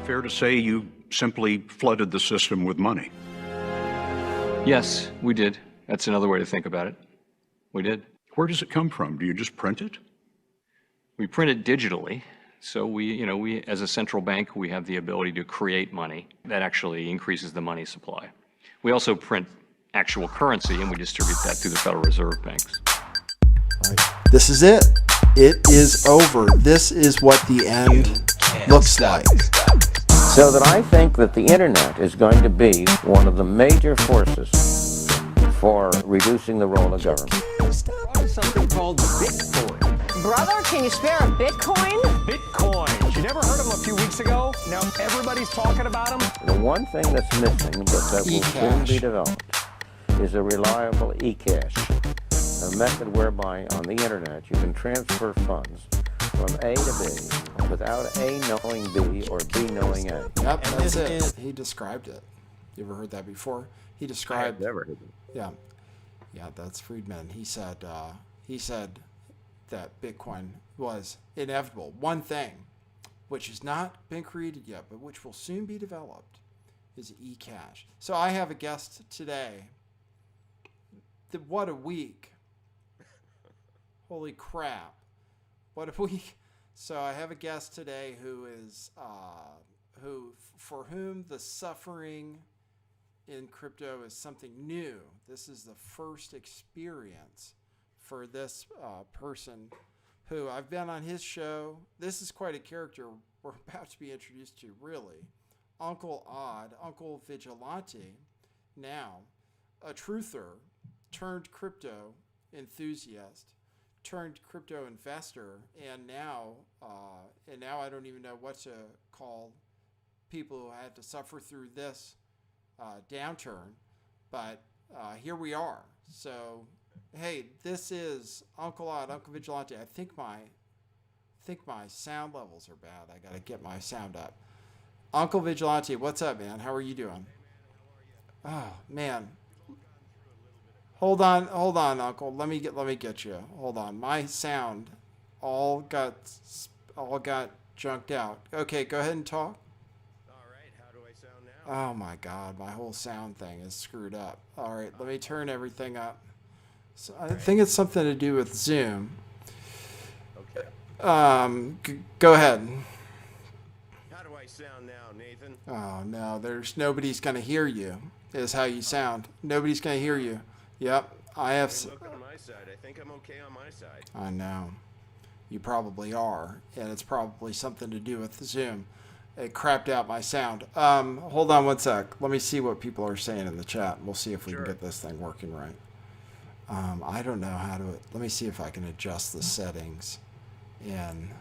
fair to say you simply flooded the system with money? Yes, we did. That's another way to think about it. We did. Where does it come from? Do you just print it? We print it digitally. So we, as a central bank, we have the ability to create money that actually increases the money supply. We also print actual currency, and we distribute that through the Federal Reserve banks. Right. This is it. It is over. This is what the end looks like. So that I think that the internet is going to be one of the major forces for reducing the role of government. Something called Bitcoin. Brother, can you spare a Bitcoin? Bitcoin. You never heard of them a few weeks ago? Now everybody's talking about them. The one thing that's missing, but that will soon be developed, is a reliable e-cash, a method whereby on the internet you can transfer funds from A to B without A knowing B or B knowing A. Yep, that's it. He described it. You ever heard that before? He described. I've never heard it. Yeah, that's Friedman. He said that Bitcoin was inevitable. One thing, which has not been created yet, but which will soon be developed, is e-cash. So I have a guest today. What a week. Holy crap. What a week. So I have a guest today for whom the suffering in crypto is something new. This is the first experience for this person who I've been on his show. This is quite a character we're about to be introduced to, really. Uncle Odd, Uncle Vigilante, now a truther turned crypto enthusiast, turned crypto investor, and now I don't even know what to call people who had to suffer through this downturn, but here we are. So, hey, this is Uncle Odd, Uncle Vigilante. I think my sound levels are bad. I gotta get my sound up. Uncle Vigilante, what's up, man? How are you doing? Oh man. Hold on, Uncle. Let me get you. Hold on. My sound all got junked out. Okay, go ahead and talk. All right, how do I sound now? Oh my God, my whole sound thing is screwed up. All right, let me turn everything up. So I think it's something to do with Zoom. Okay. Go ahead. How do I sound now, Nathan? Oh no, nobody's gonna hear you. Is how you sound. Nobody's gonna hear you. Yep, I have. Look on my side. I think I'm okay on my side. I know. You probably are, and it's probably something to do with Zoom. It crapped out my sound. Hold on one sec. Let me see what people are saying in the chat. We'll see if we can get this thing working right. I don't know how to. Let me see if I can adjust the settings. And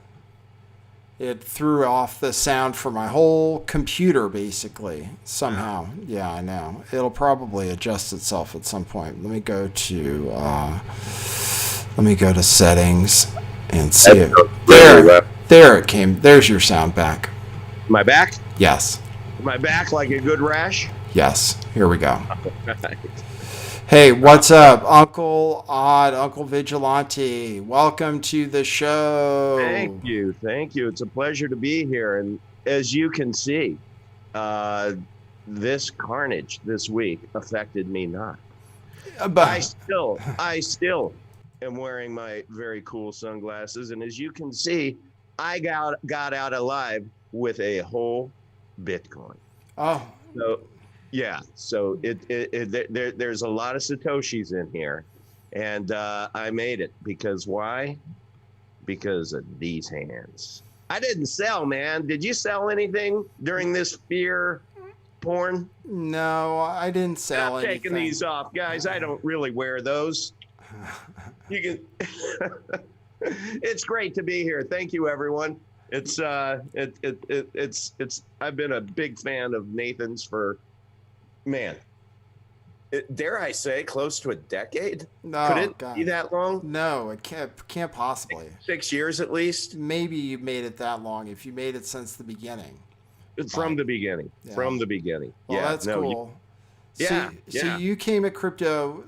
it threw off the sound for my whole computer, basically, somehow. Yeah, I know. It'll probably adjust itself at some point. Let me go to settings and see it. There it came. There's your sound back. Am I back? Yes. Am I back like a good rash? Yes. Here we go. Hey, what's up, Uncle Odd, Uncle Vigilante? Welcome to the show. Thank you. It's a pleasure to be here. And as you can see, this carnage this week affected me not. But I still am wearing my very cool sunglasses. And as you can see, I got out alive with a whole Bitcoin. Oh. So, yeah. So there's a lot of Satoshis in here, and I made it because why? Because of these hands. I didn't sell, man. Did you sell anything during this fear porn? No, I didn't sell anything. I'm taking these off, guys. I don't really wear those. You can. It's great to be here. Thank you, everyone. It's I've been a big fan of Nathan's for, man, dare I say, close to a decade? No, could it God. be that long? No, it can't possibly. 6 years at least. Maybe you made it that long if you made it since the beginning. From the beginning. Yeah. From the beginning. Well, yeah, that's cool. Yeah. So you came at crypto.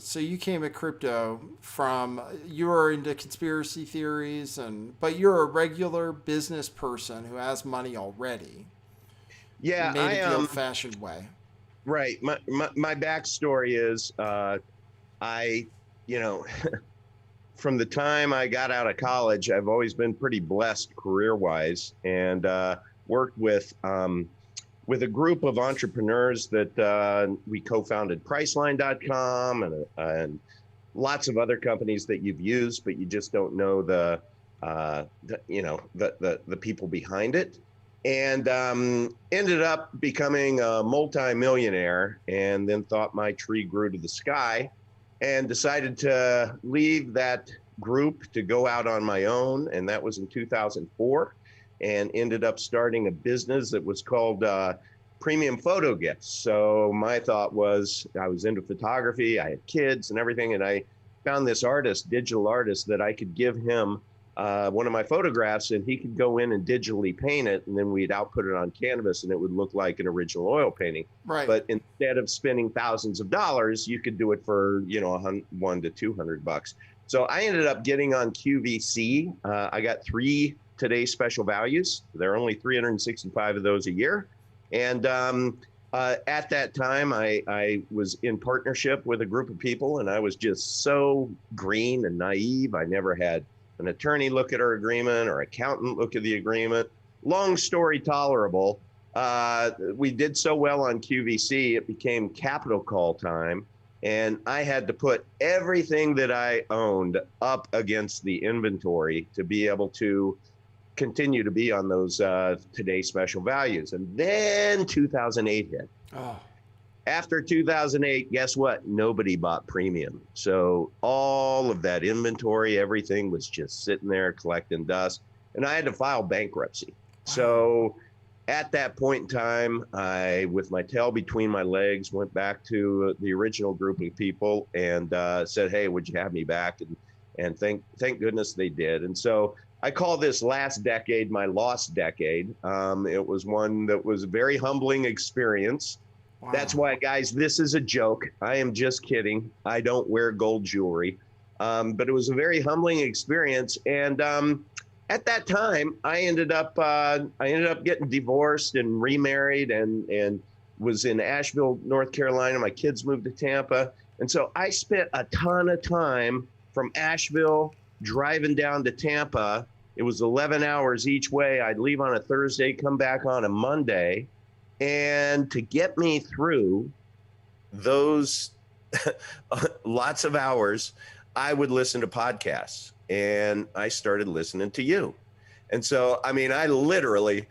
From, you were into conspiracy theories, but you're a regular business person who has money already. Yeah, made it the old-fashioned way. Right. My backstory is I, you know, from the time I got out of college, I've always been pretty blessed career-wise, and worked with a group of entrepreneurs that we co-founded Priceline.com and lots of other companies that you've used, but you just don't know the people behind it. And ended up becoming a multi-millionaire, and then thought my tree grew to the sky, and decided to leave that group to go out on my own. And that was in 2004, and ended up starting a business that was called Premium Photo Gifts. So my thought was, I was into photography, I had kids and everything, and I found this digital artist, that I could give him one of my photographs, and he could go in and digitally paint it, and then we'd output it on canvas, and it would look like an original oil painting. Right. But instead of spending thousands of dollars, you could do it for, $100 to $200. So I ended up getting on QVC. I got 3 Today Special Values. There are only 365 of those a year. And at that time, I was in partnership with a group of people, and I was just so green and naive. I never had an attorney look at our agreement or accountant look at the agreement. Long story tolerable. We did so well on QVC, it became capital call time, and I had to put everything that I owned up against the inventory to be able to continue to be on those Today Special Values. And then 2008 hit. Oh. After 2008, guess what? Nobody bought premium. So all of that inventory, everything was just sitting there collecting dust, and I had to file bankruptcy. Wow. So at that point in time, I, with my tail between my legs, went back to the original group of people and said, hey, would you have me back? And thank goodness they did. And so I call this last decade my lost decade. It was one that was a very humbling experience. Wow. That's why, guys, this is a joke. I am just kidding. I don't wear gold jewelry. But it was a very humbling experience. And at that time, I ended up getting divorced and remarried, and was in Asheville, North Carolina. My kids moved to Tampa. And so I spent a ton of time from Asheville driving down to Tampa. It was 11 hours each way. I'd leave on a Thursday, come back on a Monday. And to get me through those lots of hours, I would listen to podcasts, and I started listening to you. And so, I mean, I literally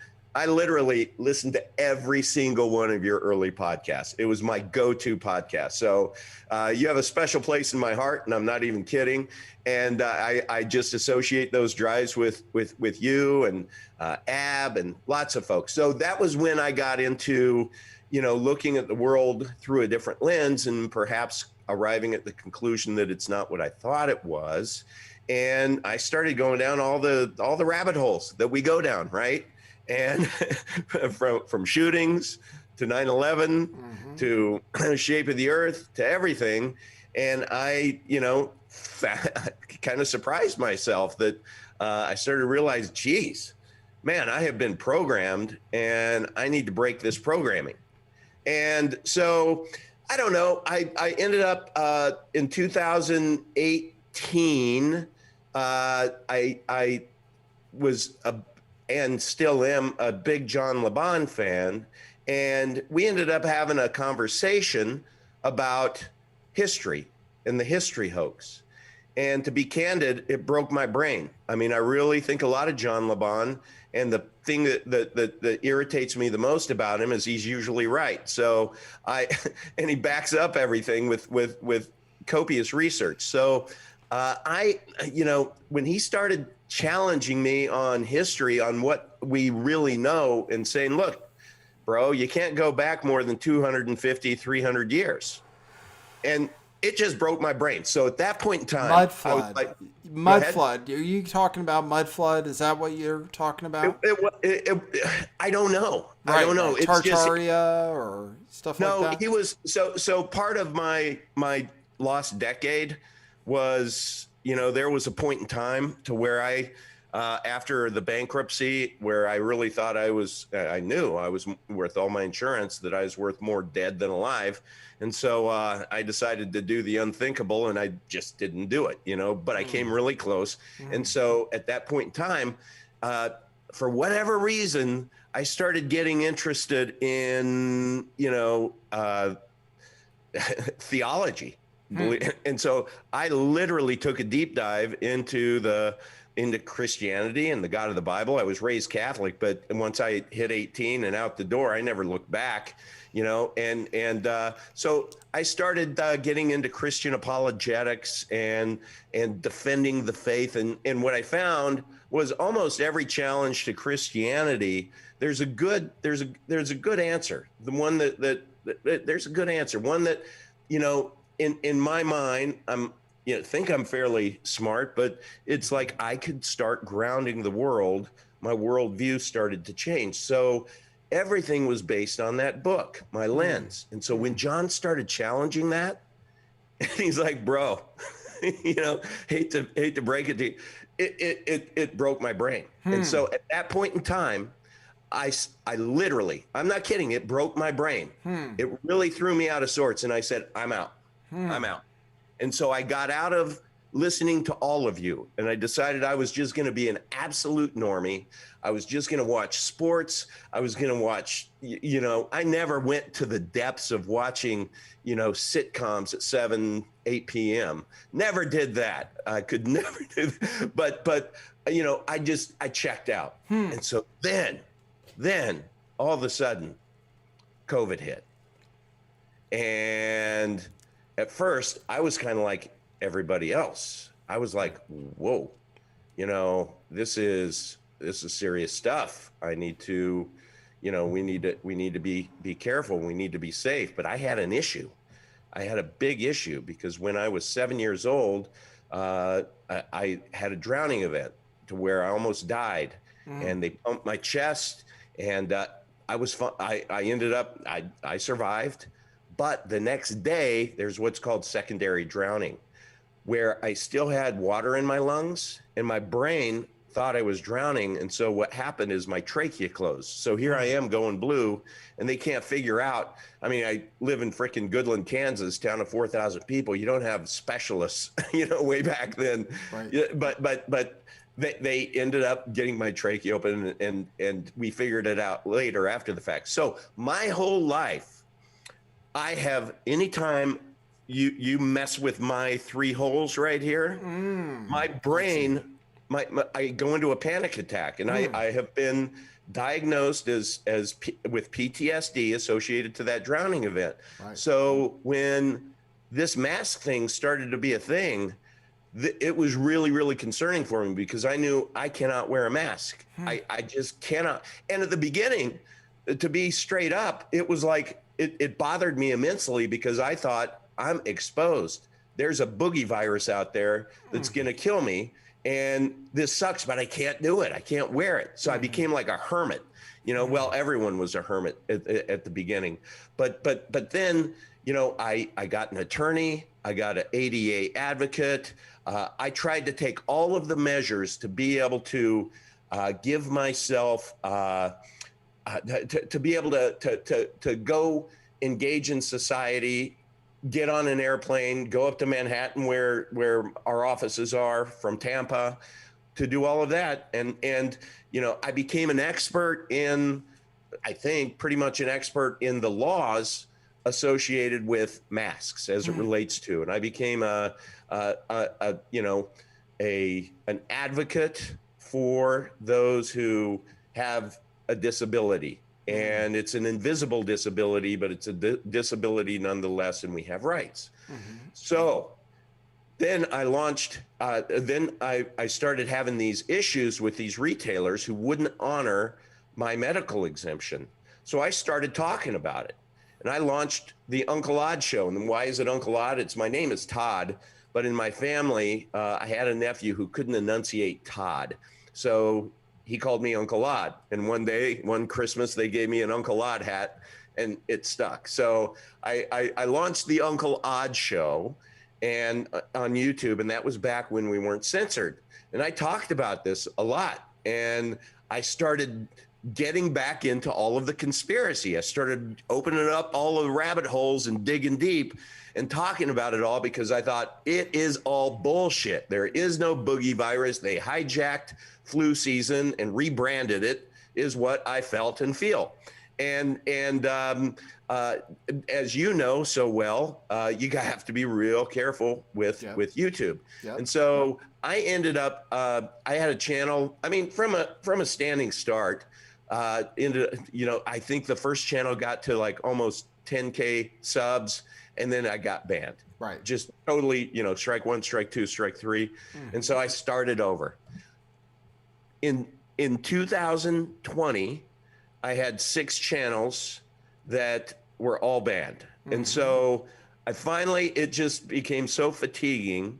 listened to every single one of your early podcasts. It was my go-to podcast. So you have a special place in my heart, and I'm not even kidding. And I just associate those drives with you and Ab and lots of folks. So that was when I got into, looking at the world through a different lens, and perhaps arriving at the conclusion that it's not what I thought it was. And I started going down all the rabbit holes that we go down, right? And from shootings to 9/11 mm-hmm. to Shape of the Earth to everything. And I, kind of surprised myself that I started to realize, geez, man, I have been programmed, and I need to break this programming. And so, I don't know, I ended up in 2018, I was and still am a big John LeBon fan. And we ended up having a conversation about history and the history hoax. And to be candid, it broke my brain. I mean, I really think a lot of John LeBon, and the thing that irritates me the most about him is he's usually right. So and he backs up everything with copious research. So when he started challenging me on history, on what we really know, and saying, look, bro, you can't go back more than 250, 300 years. And it just broke my brain. So at that point in time, Mud flood. Mud flood. Are you talking about mud flood? Is that what you're talking about? I don't know. Right, I don't know. Like Tartaria or stuff like that? No, he was so part of my lost decade was, there was a point in time to where I after the bankruptcy, where I really thought I knew I was worth all my insurance, that I was worth more dead than alive. And so I decided to do the unthinkable, and I just didn't do it, but I came really close. And so at that point in time, for whatever reason, I started getting interested in, theology. And so I literally took a deep dive into Christianity and the God of the Bible. I was raised Catholic, but once I hit 18 and out the door, I never looked back, so I started getting into Christian apologetics and defending the faith. And what I found was almost every challenge to Christianity, there's a good answer. The one that there's a good answer. One that, in my mind, think I'm fairly smart, but it's like I could start grounding the world. My worldview started to change. So everything was based on that book, my lens. And so when John started challenging that, he's like, bro, hate to break it to you, it broke my brain. And so at that point in time, I literally, I'm not kidding, it broke my brain. It really threw me out of sorts. And I said, I'm out. I'm out. And so I got out of listening to all of you, and I decided I was just going to be an absolute normie. I was just going to watch sports. I was going to watch, I never went to the depths of watching, sitcoms at 7, 8 p.m. Never did that. I could never do that. But I checked out. And so then all of a sudden, COVID hit. And at first, I was kind of like everybody else. I was like, whoa, this is serious stuff. I need to, we need to be careful. We need to be safe. But I had an issue. I had a big issue because when I was 7 years old, I had a drowning event to where I almost died, and they pumped my chest, and I ended up, I survived. But the next day, there's what's called secondary drowning, where I still had water in my lungs and my brain thought I was drowning. And so what happened is my trachea closed. So here I am going blue, and they can't figure out. I mean, I live in frickin' Goodland, Kansas, town of 4,000 people. You don't have specialists, way back then. Right. Yeah, but they ended up getting my trachea open, and we figured it out later after the fact. So my whole life, I have, anytime you mess with my 3 holes right here, my brain, I go into a panic attack, and I have been diagnosed with PTSD associated to that drowning event. Right. So when this mask thing started to be a thing, it was really, really concerning for me because I knew I cannot wear a mask. I just cannot. And at the beginning, to be straight up, it was like, it bothered me immensely because I thought, I'm exposed. There's a boogie virus out there that's going to kill me. And this sucks, but I can't do it. I can't wear it. So I became like a hermit. Well, everyone was a hermit at the beginning. But then, I got an attorney. I got an ADA advocate. I tried to take all of the measures to be able to give myself to be able to go engage in society, get on an airplane, go up to Manhattan where our offices are from Tampa, to do all of that. And I became an expert in, I think pretty much an expert in the laws associated with masks as it relates to, and I became an advocate for those who have a disability, and it's an invisible disability, but it's a disability nonetheless, and we have rights. So then I launched, I started having these issues with these retailers who wouldn't honor my medical exemption. So I started talking about it, and I launched the Uncle Odd Show. And why is it Uncle Odd? My name is Todd, but in my family, I had a nephew who couldn't enunciate Todd. So he called me Uncle Odd. And one Christmas, they gave me an Uncle Odd hat, and it stuck. So I launched the Uncle Odd Show, and on YouTube, and that was back when we weren't censored. And I talked about this a lot, and I started getting back into all of the conspiracy. I started opening up all of the rabbit holes and digging deep and talking about it all, because I thought it is all bullshit. There is no boogie virus. They hijacked flu season and rebranded it, is what I felt and feel. And as you know so well, you have to be real careful with YouTube. Yep. And so I ended up, I had a channel, I mean, from a standing start, I think the first channel got to like almost 10K subs, and then I got banned. Right. Just totally, strike one, strike two, strike three. Mm-hmm. And so I started over. In 2020, I had 6 channels that were all banned. Mm-hmm. And so it just became so fatiguing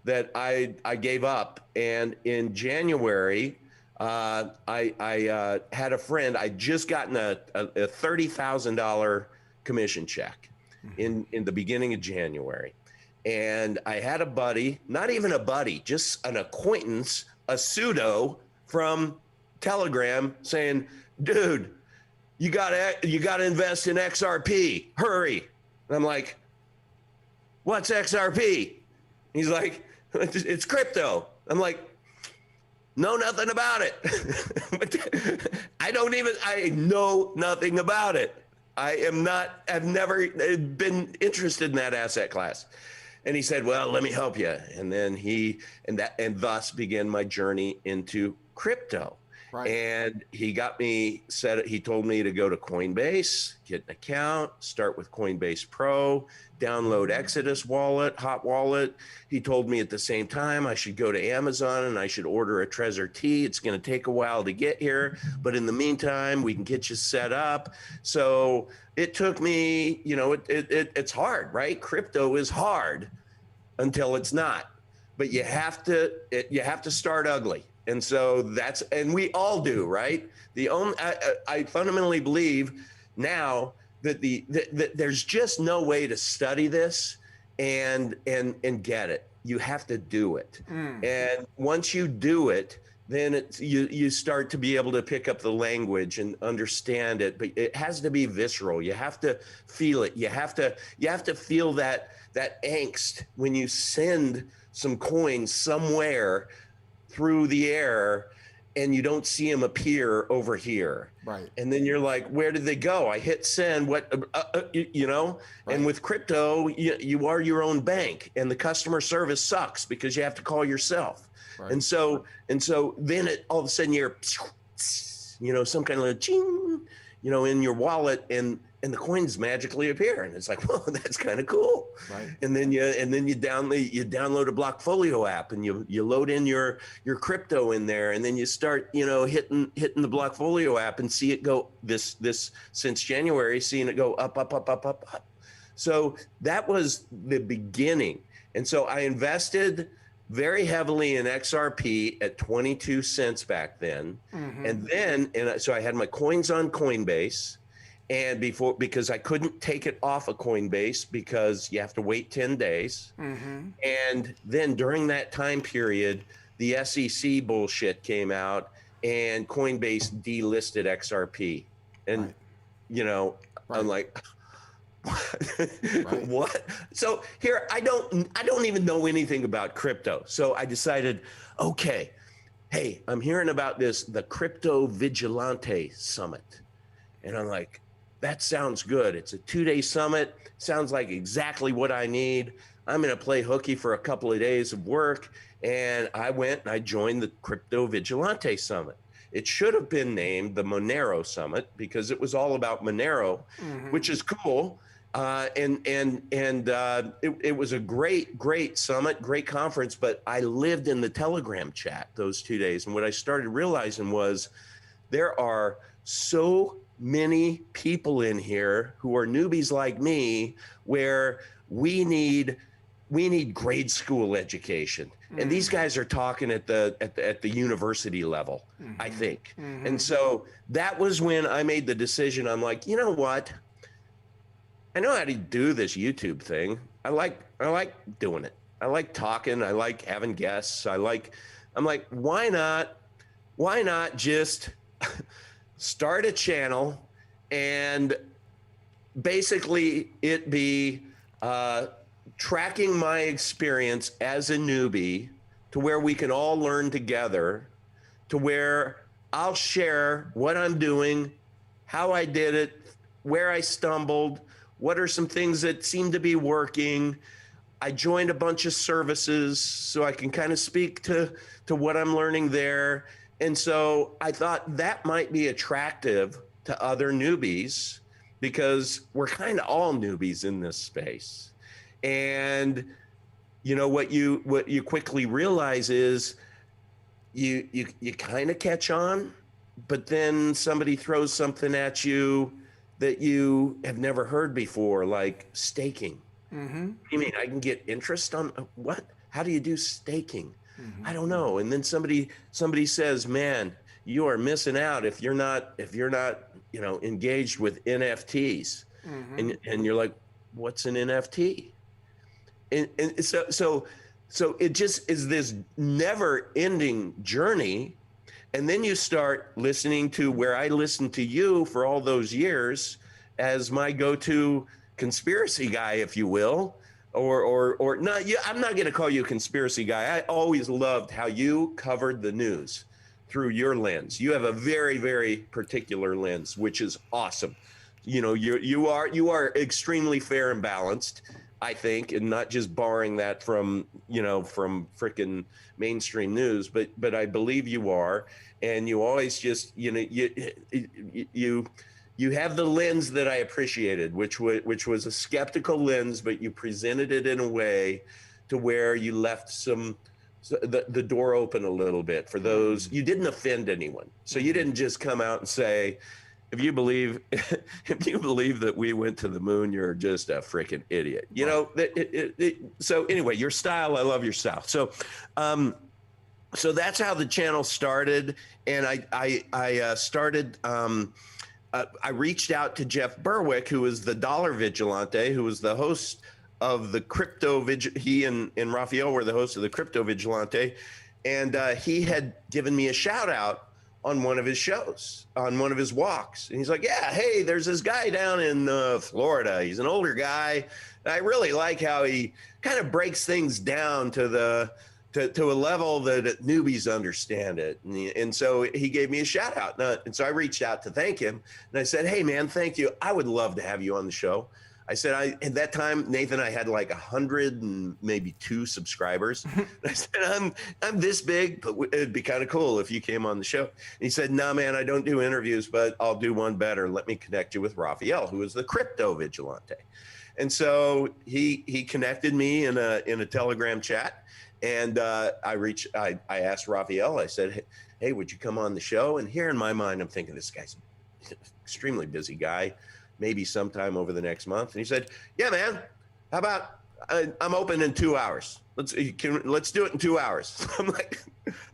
that I gave up. And in January, I had a friend, I'd just gotten a $30,000 commission check in the beginning of January. And I had a buddy, not even a buddy, just an acquaintance, a pseudo from Telegram saying, dude, you gotta invest in XRP, hurry. And I'm like, what's XRP? He's like, it's crypto. I'm like, know nothing about it. I know nothing about it. I've never been interested in that asset class. And he said, well, let me help you. And then and thus began my journey into crypto. Right. And he got me set. He told me to go to Coinbase, get an account, start with Coinbase Pro, download Exodus wallet, hot wallet. He told me at the same time I should go to Amazon and I should order a Trezor T. It's going to take a while to get here, but in the meantime, we can get you set up. So it took me, it's hard, right? Crypto is hard until it's not, but you have to start ugly. And so and we all do, right? I fundamentally believe now that that there's just no way to study this and get it. You have to do it. And once you do it, then you start to be able to pick up the language and understand it, but it has to be visceral. You have to feel it. You have to feel that angst when you send some coins somewhere through the air and you don't see them appear over here. Right. And then you're like, where did they go? I hit send, what, Right. And with crypto, you are your own bank and the customer service sucks because you have to call yourself. Right. And so then all of a sudden you're, some kind of a ching, in your wallet and the coins magically appear. And it's like, well, that's kind of cool. Right. And then you download a Blockfolio app and you load in your crypto in there. And then you start, hitting the Blockfolio app and see it go this since January, seeing it go up, up, up, up, up, up. So that was the beginning. And so I invested very heavily in XRP at 22 cents back then. Mm-hmm. And so I had my coins on Coinbase. And because I couldn't take it off of Coinbase because you have to wait 10 days. Mm-hmm. And then during that time period, the SEC bullshit came out and Coinbase delisted XRP. And, right. I'm like, right. What? So here, I don't even know anything about crypto. So I decided, okay, hey, I'm hearing about the Crypto Vigilante Summit. And I'm like, that sounds good. It's a 2-day summit. Sounds like exactly what I need. I'm going to play hooky for a couple of days of work. And I went and I joined the Crypto Vigilante Summit. It should have been named the Monero Summit because it was all about Monero, mm-hmm. which is cool. It was a great summit, great conference, but I lived in the Telegram chat those 2 days. And what I started realizing was there are so many people in here who are newbies like me, where we need grade school education. Mm-hmm. And these guys are talking at the university level, mm-hmm. I think. Mm-hmm. And so that was when I made the decision. I'm like, you know what? I know how to do this YouTube thing. I like doing it. I like talking. I like having guests. I'm like, why not just start a channel and basically it be tracking my experience as a newbie to where we can all learn together, to where I'll share what I'm doing, how I did it, where I stumbled, what are some things that seem to be working. I joined a bunch of services so I can kind of speak to what I'm learning there. And so I thought that might be attractive to other newbies because we're kind of all newbies in this space. And you know what you quickly realize is you kind of catch on, but then somebody throws something at you that you have never heard before, like staking. Mm-hmm. You mean I can get interest on what? How do you do staking? Mm-hmm. I don't know. And then somebody says, "Man, you are missing out if you're not engaged with NFTs." Mm-hmm. And you're like, "What's an NFT?" And so it just is this never-ending journey. And then you start listening to where I listened to you for all those years as my go-to conspiracy guy, if you will, or not. I'm not going to call you a conspiracy guy. I always loved how you covered the news through your lens. You have a very, very particular lens, which is awesome. You know, you are extremely fair and balanced, I think, and not just borrowing that from frickin' mainstream news, but I believe you are, and you always just, you have the lens that I appreciated, which was a skeptical lens, but you presented it in a way to where you left the door open a little bit for those. You didn't offend anyone, so you didn't just come out and say, if you believe that we went to the moon, you're just a freaking idiot. You know, so anyway, your style, I love your style. So, so that's how the channel started. And I started, I reached out to Jeff Berwick, who is the Dollar Vigilante, who was the host of the he and Raphael were the hosts of the Crypto Vigilante. And he had given me a shout out on one of his shows, on one of his walks. And he's like, yeah, hey, there's this guy down in Florida. He's an older guy. I really like how he kind of breaks things down to a level that newbies understand it. And so he gave me a shout out. And so I reached out to thank him. And I said, hey, man, thank you. I would love to have you on the show. I said, at that time, Nathan, I had like 100 and maybe 2 subscribers. I said, I'm this big, but it'd be kind of cool if you came on the show. And he said, no, man, I don't do interviews, but I'll do one better. Let me connect you with Raphael, who is the Crypto Vigilante. And so he connected me in a Telegram chat. And I asked Raphael, I said, hey, would you come on the show? And here in my mind, I'm thinking, this guy's an extremely busy guy. Maybe sometime over the next month. And he said, yeah, man, how about I'm open in 2 hours. Let's do it in 2 hours. I'm like,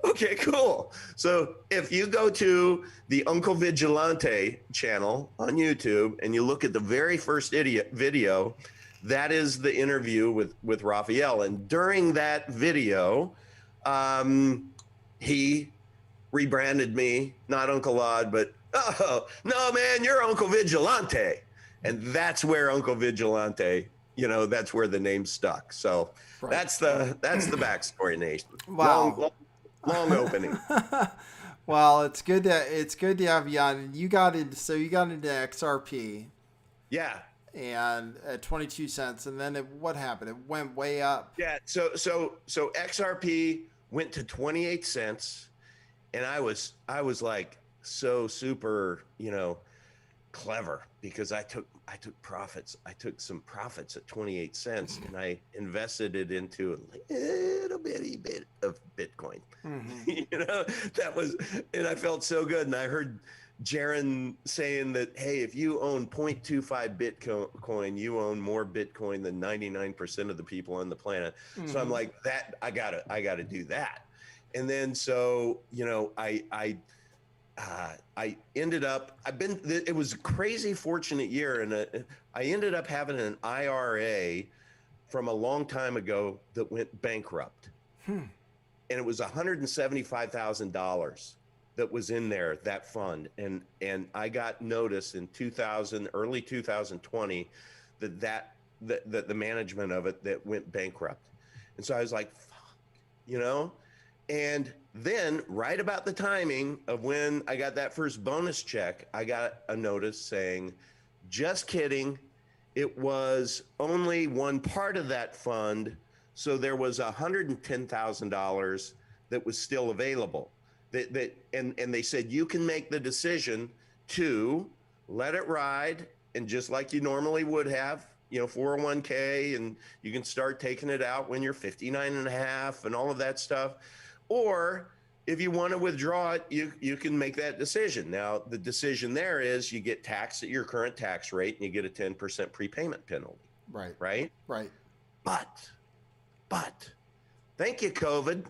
okay, cool. So if you go to the Uncle Vigilante channel on YouTube and you look at the very first video, that is the interview with Raphael. And during that video, he rebranded me, not Uncle Odd, but oh, no, man, you're Uncle Vigilante. And that's where Uncle Vigilante, that's where the name stuck. So right. That's the backstory, Nathan. Wow. Long opening. Well, it's good to have you on. You got into XRP. Yeah. And at 22 cents. And then what happened? It went way up. Yeah. So XRP went to 28 cents. And I was like, so super, clever, because I took profits. I took some profits at 28 cents and I invested it into a little bitty bit of Bitcoin. Mm-hmm. And I felt so good. And I heard Jaron saying that, hey, if you own 0.25 Bitcoin, you own more Bitcoin than 99% of the people on the planet. Mm-hmm. So I'm like, that I gotta do that. And then, so, I ended up, it was a crazy fortunate year. And I ended up having an IRA from a long time ago that went bankrupt. And it was $175,000 that was in there, that fund. And I got notice in early 2020 that the management of it that went bankrupt. And so I was like, fuck, and then right about the timing of when I got that first bonus check, I got a notice saying, just kidding. It was only one part of that fund. So there was $110,000 that was still available. And they said, you can make the decision to let it ride. And just like you normally would have, 401k, and you can start taking it out when you're 59 and a half and all of that stuff. Or if you want to withdraw it, you can make that decision. Now, the decision there is you get taxed at your current tax rate and you get a 10% prepayment penalty. Right. Right? Right. But thank you, COVID.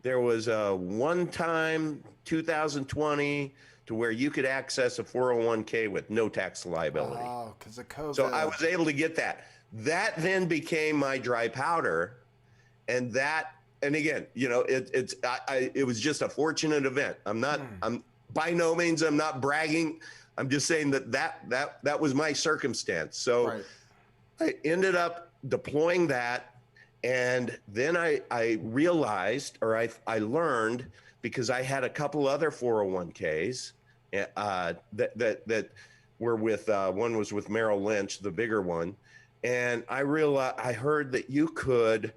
There was a one-time 2020 to where you could access a 401k with no tax liability. Oh, because of COVID. So I was able to get that. That then became my dry powder, and again, it was just a fortunate event. I'm by no means, I'm not bragging. I'm just saying that was my circumstance. So right. I ended up deploying that. And then I realized, or I learned, because I had a couple other 401ks that were with, one was with Merrill Lynch, the bigger one. And I heard that you could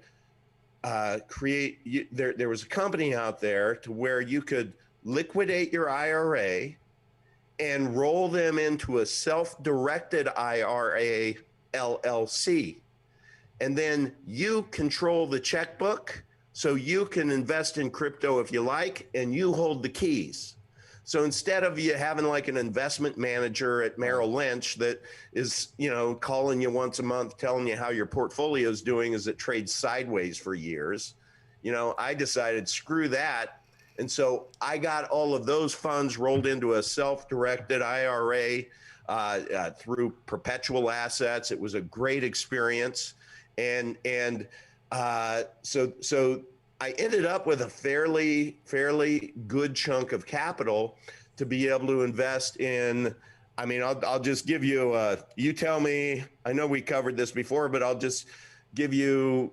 there was a company out there to where you could liquidate your IRA and roll them into a self-directed IRA LLC. And then you control the checkbook, so you can invest in crypto if you like, and you hold the keys. So instead of you having like an investment manager at Merrill Lynch that is, calling you once a month, telling you how your portfolio is doing as it trades sideways for years, I decided screw that. And so I got all of those funds rolled into a self-directed IRA through perpetual assets. It was a great experience. And so I ended up with a fairly good chunk of capital to be able to invest in. I mean, I'll just give you, you tell me, I know we covered this before, but I'll just give you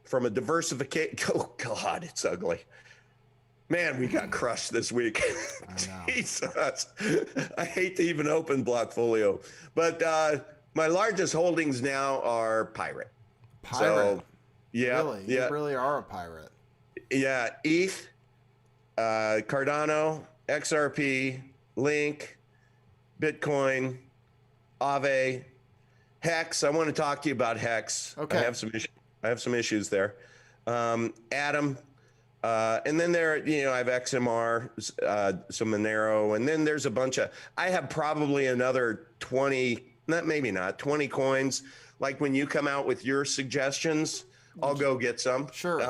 from a diversification. Oh God, it's ugly. Man, we got crushed this week. Jesus. I hate to even open Blockfolio, but my largest holdings now are Pirate. So, yeah, Really? You really are a pirate. Yeah, ETH, Cardano, XRP, Link, Bitcoin, Aave, Hex. I want to talk to you about Hex. Okay. I have some issues there. Atom, and then there, I have XMR, some Monero, and then there's a bunch of. I have probably another 20 coins. Like when you come out with your suggestions, I'll go get some. Sure.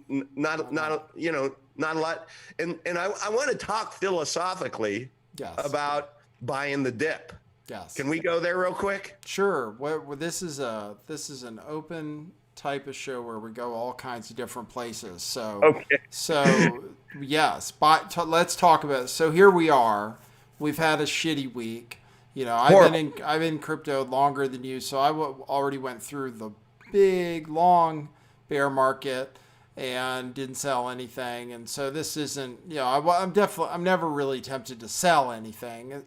Not a lot. And I want to talk philosophically about buying the dip. Yes. Can we go there real quick? Sure. Well, this is an open type of show where we go all kinds of different places. So, okay. So yes, let's talk about it. So here we are. We've had a shitty week. I've been in crypto longer than you, so I already went through the big, long bear market and didn't sell anything. And so this isn't, I'm never really tempted to sell anything.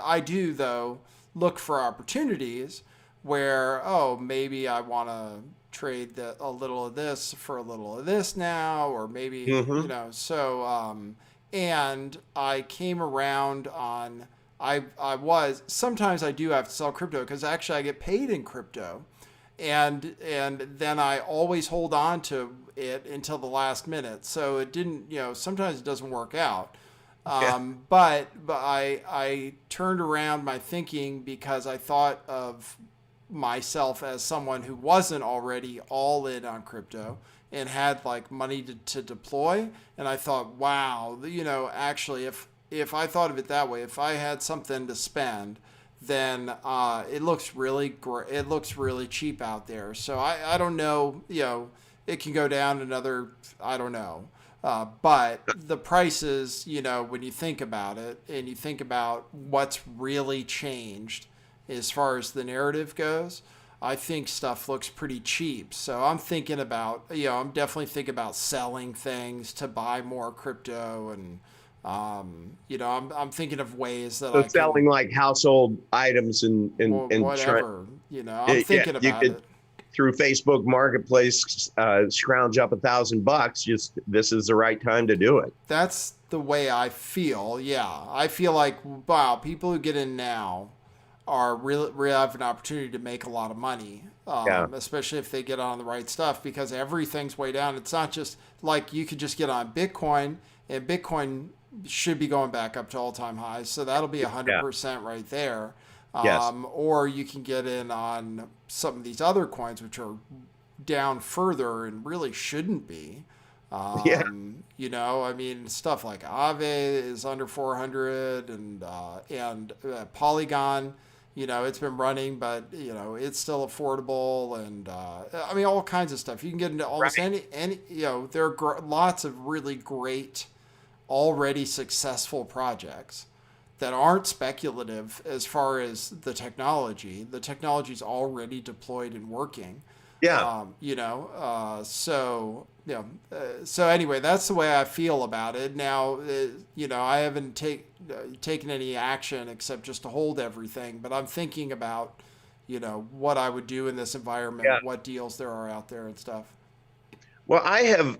I do, though, look for opportunities where, maybe I want to trade a little of this for a little of this now, or maybe, and I came around on, sometimes I do have to sell crypto because actually I get paid in crypto. And then I always hold on to it until the last minute. So it didn't, sometimes it doesn't work out. But I turned around my thinking because I thought of myself as someone who wasn't already all in on crypto and had like money to deploy. And I thought, wow, actually if I thought of it that way, if I had something to spend, then it looks really great. It looks really cheap out there. So I don't know, it can go down another, I don't know. But the prices, when you think about it and you think about what's really changed as far as the narrative goes, I think stuff looks pretty cheap. So I'm thinking about, I'm definitely thinking about selling things to buy more crypto, and I'm thinking of ways that So I selling can, like household items and whatever. I'm thinking you about could, it. through Facebook Marketplace, scrounge up $1,000. Just this is the right time to do it. That's the way I feel. Yeah, I feel like, wow, people who get in now are really have an opportunity to make a lot of money, especially if they get on the right stuff, because everything's way down. It's not just like you could just get on Bitcoin, and Bitcoin should be going back up to all-time highs, so that'll be 100% right there. Yes. Or you can get in on some of these other coins, which are down further and really shouldn't be. I mean, stuff like Aave is under 400, and Polygon, it's been running, but it's still affordable, and I mean, all kinds of stuff. You can get into almost any there are lots of really great, already successful projects that aren't speculative as far as the technology. The technology is already deployed and working. Yeah. So anyway, that's the way I feel about it. Now, I haven't taken any action except just to hold everything, but I'm thinking about, what I would do in this environment, what deals there are out there and stuff. Well, I have,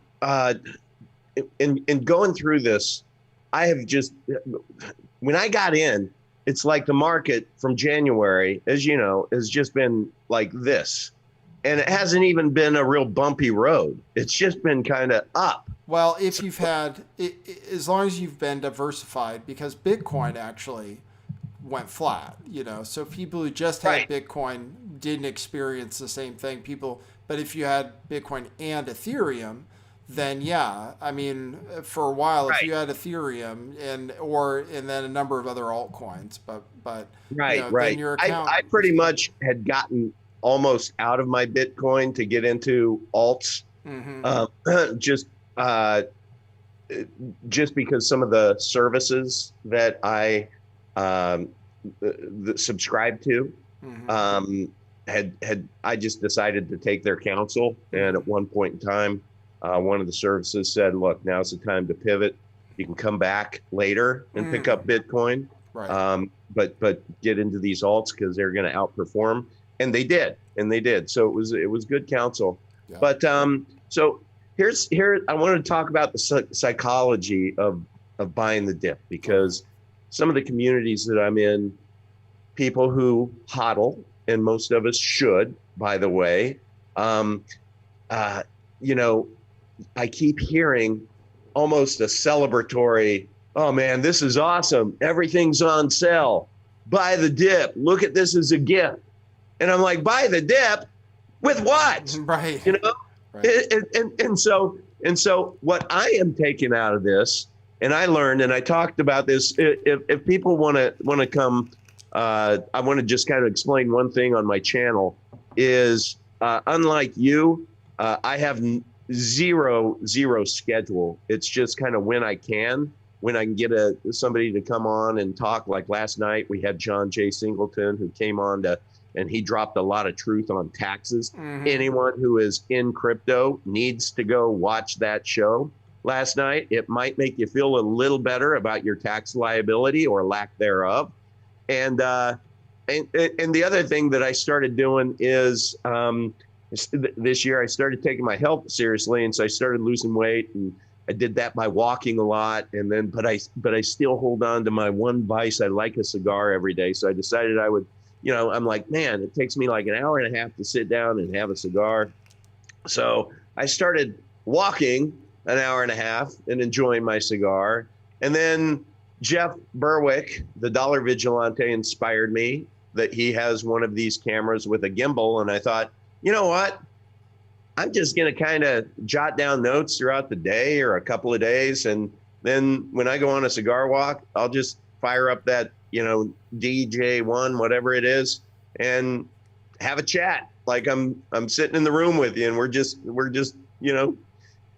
in going through this, I have just, when I got in, it's like the market from January, as you know, has just been like this. And it hasn't even been a real bumpy road. It's just been kind of up. Well, if you've had, as long as you've been diversified, because Bitcoin actually went flat, so people who just had Bitcoin didn't experience the same thing. But if you had Bitcoin and Ethereum, then I mean, for a while, if you had Ethereum and then a number of other altcoins, but then your account. I pretty much had gotten almost out of my Bitcoin to get into alts, just because some of the services that I subscribed to I just decided to take their counsel, and at one point in time, one of the services said, "Look, now's the time to pivot. You can come back later and pick up Bitcoin, but get into these alts because they're going to outperform." And they did. So it was good counsel. Yeah. But so here I wanted to talk about the psychology of buying the dip, because some of the communities that I'm in, people who hodl, and most of us should, by the way, I keep hearing almost a celebratory, "Oh man, this is awesome. Everything's on sale. Buy the dip. Look at this as a gift." And I'm like, buy the dip with what? Right. Right. And so what I am taking out of this, and I learned, and I talked about this, if people want to come, I want to just kind of explain one thing on my channel is, unlike you, I have zero schedule. It's just kind of when I can get somebody to come on and talk. Like last night, we had John J. Singleton, who came on and he dropped a lot of truth on taxes. Anyone who is in crypto needs to go watch that show last night. It might make you feel a little better about your tax liability or lack thereof. And the other thing that I started doing is, this year I started taking my health seriously, and so I started losing weight, and I did that by walking a lot. And then, but I still hold on to my one vice. I like a cigar every day, so I decided I would. I'm like, man, it takes me like an hour and a half to sit down and have a cigar. So I started walking an hour and a half and enjoying my cigar. And then Jeff Berwick, the Dollar Vigilante, inspired me that he has one of these cameras with a gimbal. And I thought, you know what? I'm just going to kind of jot down notes throughout the day or a couple of days. And then when I go on a cigar walk, I'll just fire up that DJ1, whatever it is, and have a chat. Like I'm sitting in the room with you and we're just,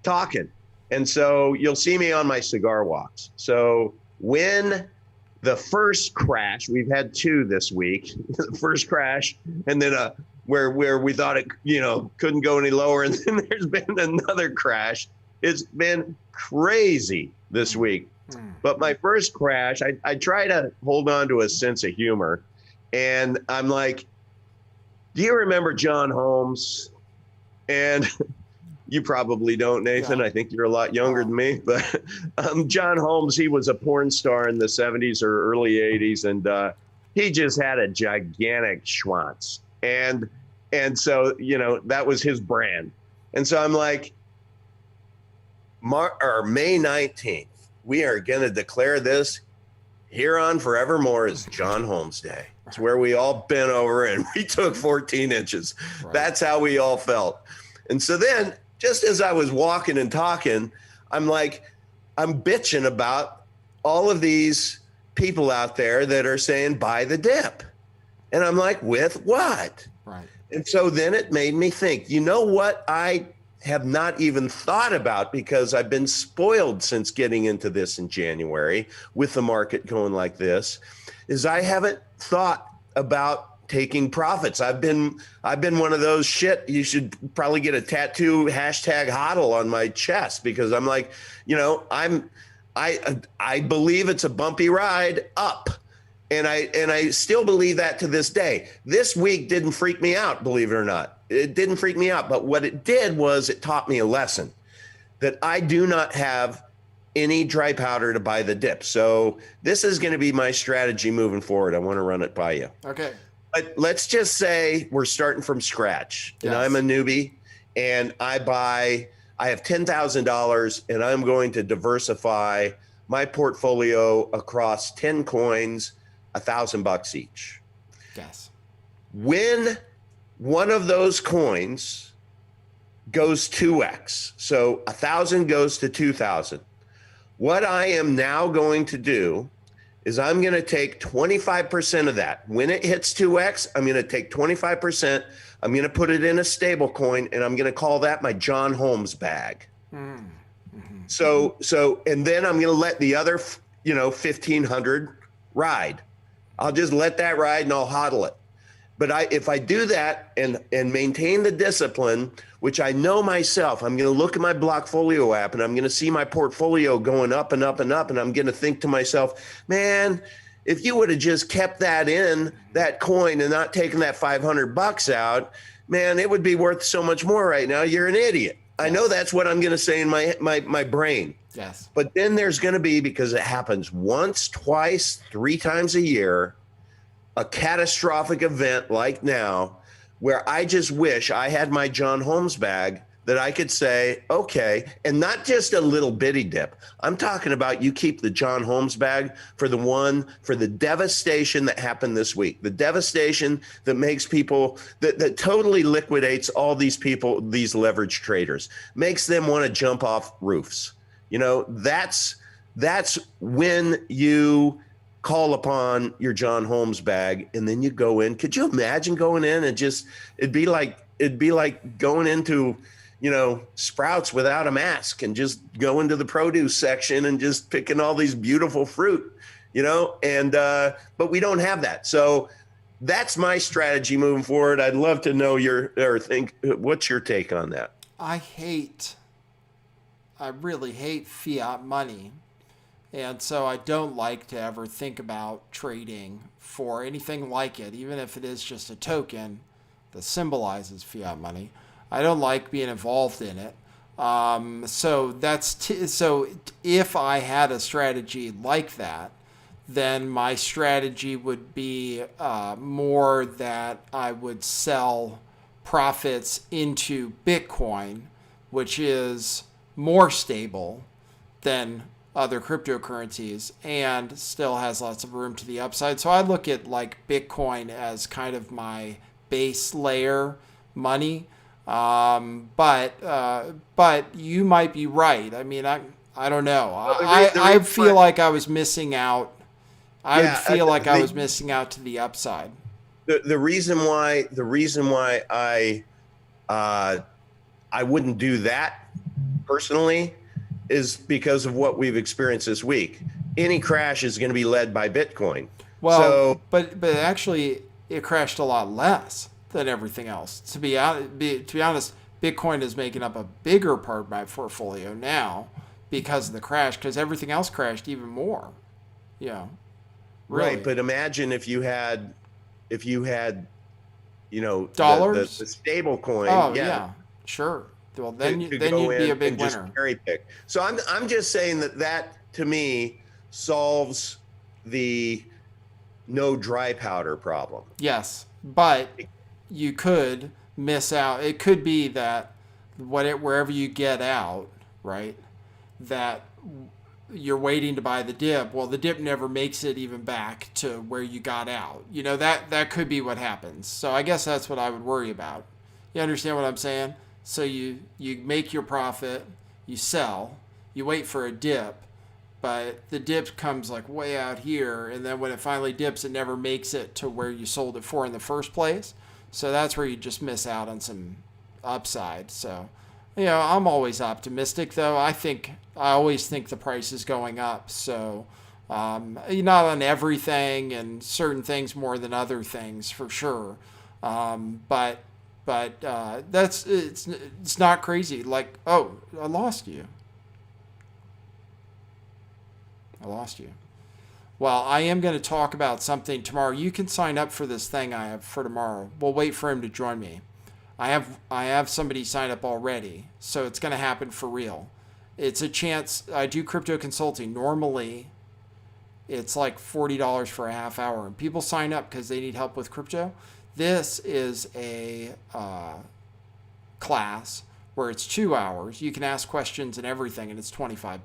talking. And so you'll see me on my cigar walks. So when the first crash, we've had two this week, the first crash, and then where we thought it, couldn't go any lower. And then there's been another crash. It's been crazy this week. But my first crash, I try to hold on to a sense of humor. And I'm like, do you remember John Holmes? And you probably don't, Nathan. Yeah. I think you're a lot younger than me. But John Holmes, he was a porn star in the 70s or early 80s. And he just had a gigantic schwanz. And so, that was his brand. And so I'm like, May 19th, we are going to declare this here on forevermore as John Holmes Day. It's where we all bent over and we took 14 inches. Right. That's how we all felt. And so then, just as I was walking and talking, I'm bitching about all of these people out there that are saying, buy the dip. And I'm like, with what? Right. And so then it made me think, you know what I have not even thought about, because I've been spoiled since getting into this in January with the market going like this, is I haven't thought about taking profits. I've been one of those shit. You should probably get a tattoo #HODL on my chest, because I'm like, I believe it's a bumpy ride up. And I still believe that to this day. This week didn't freak me out, believe it or not. It didn't freak me out. But what it did was it taught me a lesson that I do not have any dry powder to buy the dip. So this is going to be my strategy moving forward. I want to run it by you. Okay. But let's just say we're starting from scratch. Yes. And I'm a newbie and I have $10,000 and I'm going to diversify my portfolio across 10 coins, $1,000 each. Yes. When one of those coins goes 2x, so 1,000 goes to 2,000, what I am now going to do is I'm going to take 25% of that. When it hits 2x, I'm going to take 25%. I'm going to put it in a stable coin, and I'm going to call that my John Holmes bag. Mm-hmm. So, and then I'm going to let the other, 1,500 ride. I'll just let that ride and I'll hodl it. But if I do that and maintain the discipline, which I know myself, I'm going to look at my Blockfolio app and I'm going to see my portfolio going up and up and up. And I'm going to think to myself, man, if you would have just kept that in that coin and not taken that $500 out, man, it would be worth so much more right now. You're an idiot. Yes. I know that's what I'm going to say in my brain. Yes. But then there's going to be, because it happens once, twice, 3 times a year, a catastrophic event like now, where I just wish I had my John Holmes bag that I could say, okay, and not just a little bitty dip. I'm talking about you keep the John Holmes bag for the devastation that happened this week, the devastation that makes people, that totally liquidates all these people, these leverage traders, makes them want to jump off roofs. That's when you call upon your John Holmes bag, and then you go in. Could you imagine going in and it'd be like going into, Sprouts without a mask and just going to the produce section and just picking all these beautiful fruit, but we don't have that. So that's my strategy moving forward. I'd love to know what's your take on that? I really hate fiat money. And so I don't like to ever think about trading for anything like it, even if it is just a token that symbolizes fiat money. I don't like being involved in it. So if I had a strategy like that, then my strategy would be more that I would sell profits into Bitcoin, which is more stable than other cryptocurrencies and still has lots of room to the upside. So I look at like Bitcoin as kind of my base layer money. But you might be right. I mean, I don't know. I feel like I was missing out I would Yeah, feel like I the- was missing out to the upside. The reason why I wouldn't do that personally is because of what we've experienced this week. Any crash is going to be led by Bitcoin. Well, So but actually, it crashed a lot less than everything else. To be honest, Bitcoin is making up a bigger part of my portfolio now because of the crash. Because everything else crashed even more. Yeah. Really. right, but imagine if you had, Dollars? the stable coin. Oh yeah, sure. Well, then to you'd go be in a big and just winner. cherry pick. So I'm just saying that to me solves the no dry powder problem. Yes, but you could miss out. It could be that wherever you get out, right, that you're waiting to buy the dip. Well, the dip never makes it even back to where you got out. That could be what happens. So I guess that's what I would worry about. You understand what I'm saying? So you make your profit, you sell, you wait for a dip, but the dip comes like way out here, and then when it finally dips, it never makes it to where you sold it for in the first place. So that's where you just miss out on some upside. So, I'm always optimistic, though. I always think the price is going up. So, not on everything, and certain things more than other things for sure. But it's not crazy. Like, oh, I lost you. Well, I am going to talk about something tomorrow. You can sign up for this thing I have for tomorrow. We'll wait for him to join me. I have somebody signed up already, so it's going to happen for real. It's a chance. I do crypto consulting. Normally, it's like $40 for a half hour, and people sign up because they need help with crypto. This is a class where it's 2 hours. You can ask questions and everything, and it's $25.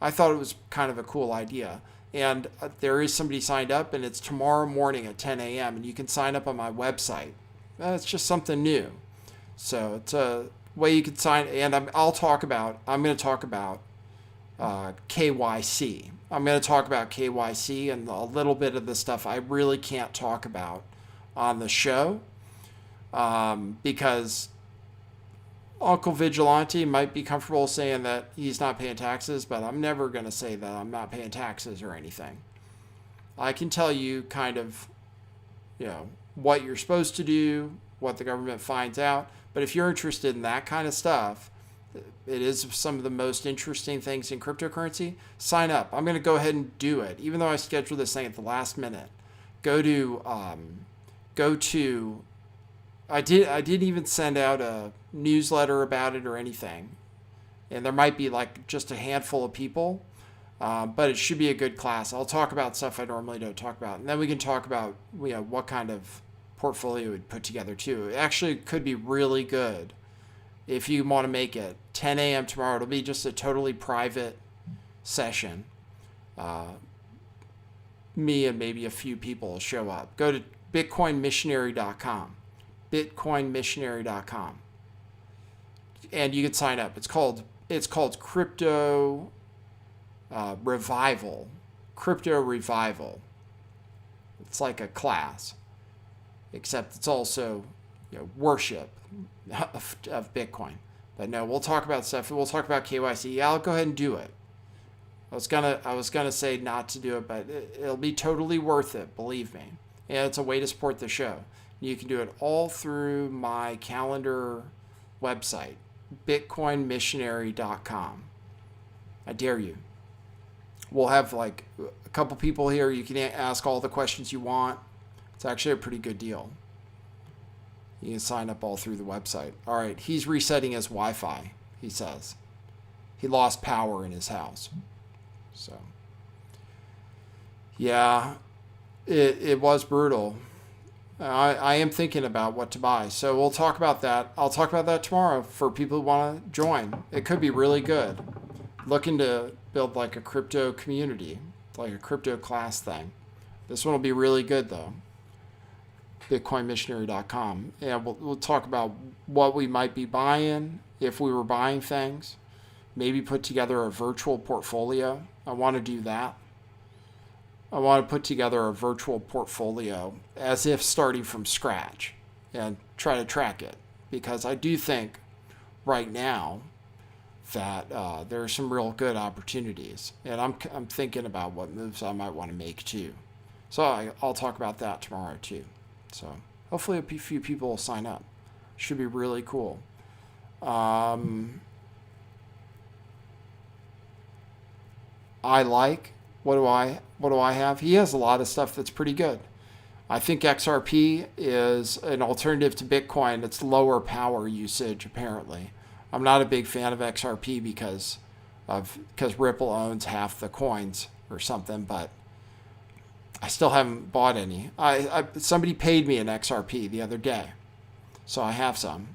I thought it was kind of a cool idea. And there is somebody signed up, and it's tomorrow morning at 10 a.m., and you can sign up on my website. It's just something new. So it's a way you can sign, and I'm going to talk about KYC. I'm going to talk about KYC and a little bit of the stuff I really can't talk about on the show because Uncle Vigilante might be comfortable saying that he's not paying taxes, but I'm never going to say that I'm not paying taxes or anything. I can tell you kind of, what you're supposed to do, what the government finds out. But if you're interested in that kind of stuff, it is some of the most interesting things in cryptocurrency. Sign up. I'm going to go ahead and do it, even though I scheduled this thing at the last minute. I didn't even send out a newsletter about it or anything. And there might be like just a handful of people, but it should be a good class. I'll talk about stuff I normally don't talk about. And then we can talk about what kind of portfolio we'd put together too. It actually could be really good if you want to make it 10 a.m. tomorrow. It'll be just a totally private session. Me and maybe a few people will show up. Go to bitcoinmissionary.com. bitcoinmissionary.com. And you can sign up. It's called Crypto Revival. Crypto Revival. It's like a class, except it's also worship of Bitcoin. But no, we'll talk about stuff. We'll talk about KYC. I'll go ahead and do it. I was gonna say not to do it, but it'll be totally worth it. Believe me. And it's a way to support the show. You can do it all through my calendar website, bitcoinmissionary.com. I dare you. We'll have like a couple people here. You can ask all the questions you want. It's actually a pretty good deal. You can sign up all through the website. All right, he's resetting his Wi-Fi, he says. He lost power in his house. So, yeah, it was brutal. I am thinking about what to buy. So we'll talk about that. I'll talk about that tomorrow for people who want to join. It could be really good. Looking to build like a crypto community, like a crypto class thing. This one will be really good though. bitcoinmissionary.com. And we'll talk about what we might be buying if we were buying things. Maybe put together a virtual portfolio. I want to do that. I want to put together a virtual portfolio as if starting from scratch and try to track it, because I do think right now that there are some real good opportunities, and I'm thinking about what moves I might want to make too. So I'll talk about that tomorrow too. So hopefully a few people will sign up. Should be really cool. I like, what do I have? He has a lot of stuff that's pretty good. I think XRP is an alternative to Bitcoin. It's lower power usage, apparently. I'm not a big fan of XRP because Ripple owns half the coins or something, but I still haven't bought any. Somebody paid me an XRP the other day, so I have some,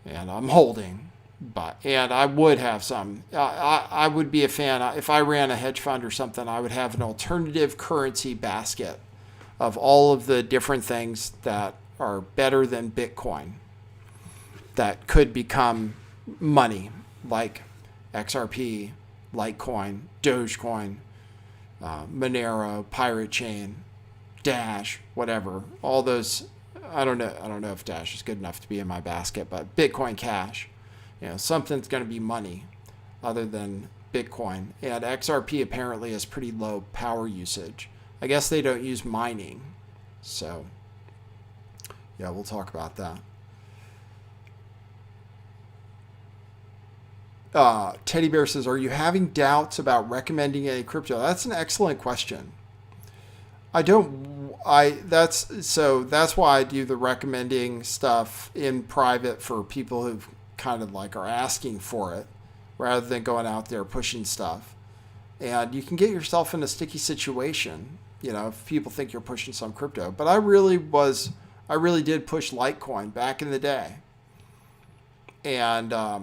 and I'm holding. And I would have some. I would be a fan. If I ran a hedge fund or something, I would have an alternative currency basket of all of the different things that are better than Bitcoin that could become money, like XRP, Litecoin, Dogecoin, Monero, Pirate Chain, Dash, whatever. All those. I don't know if Dash is good enough to be in my basket, but Bitcoin Cash. Something's going to be money other than Bitcoin. And XRP apparently has pretty low power usage. I guess they don't use mining. So, yeah, we'll talk about that. Teddy Bear says, are you having doubts about recommending any crypto? That's an excellent question. That's why I do the recommending stuff in private for people who kind of like are asking for it rather than going out there pushing stuff. And you can get yourself in a sticky situation, if people think you're pushing some crypto. But I really did push Litecoin back in the day. And I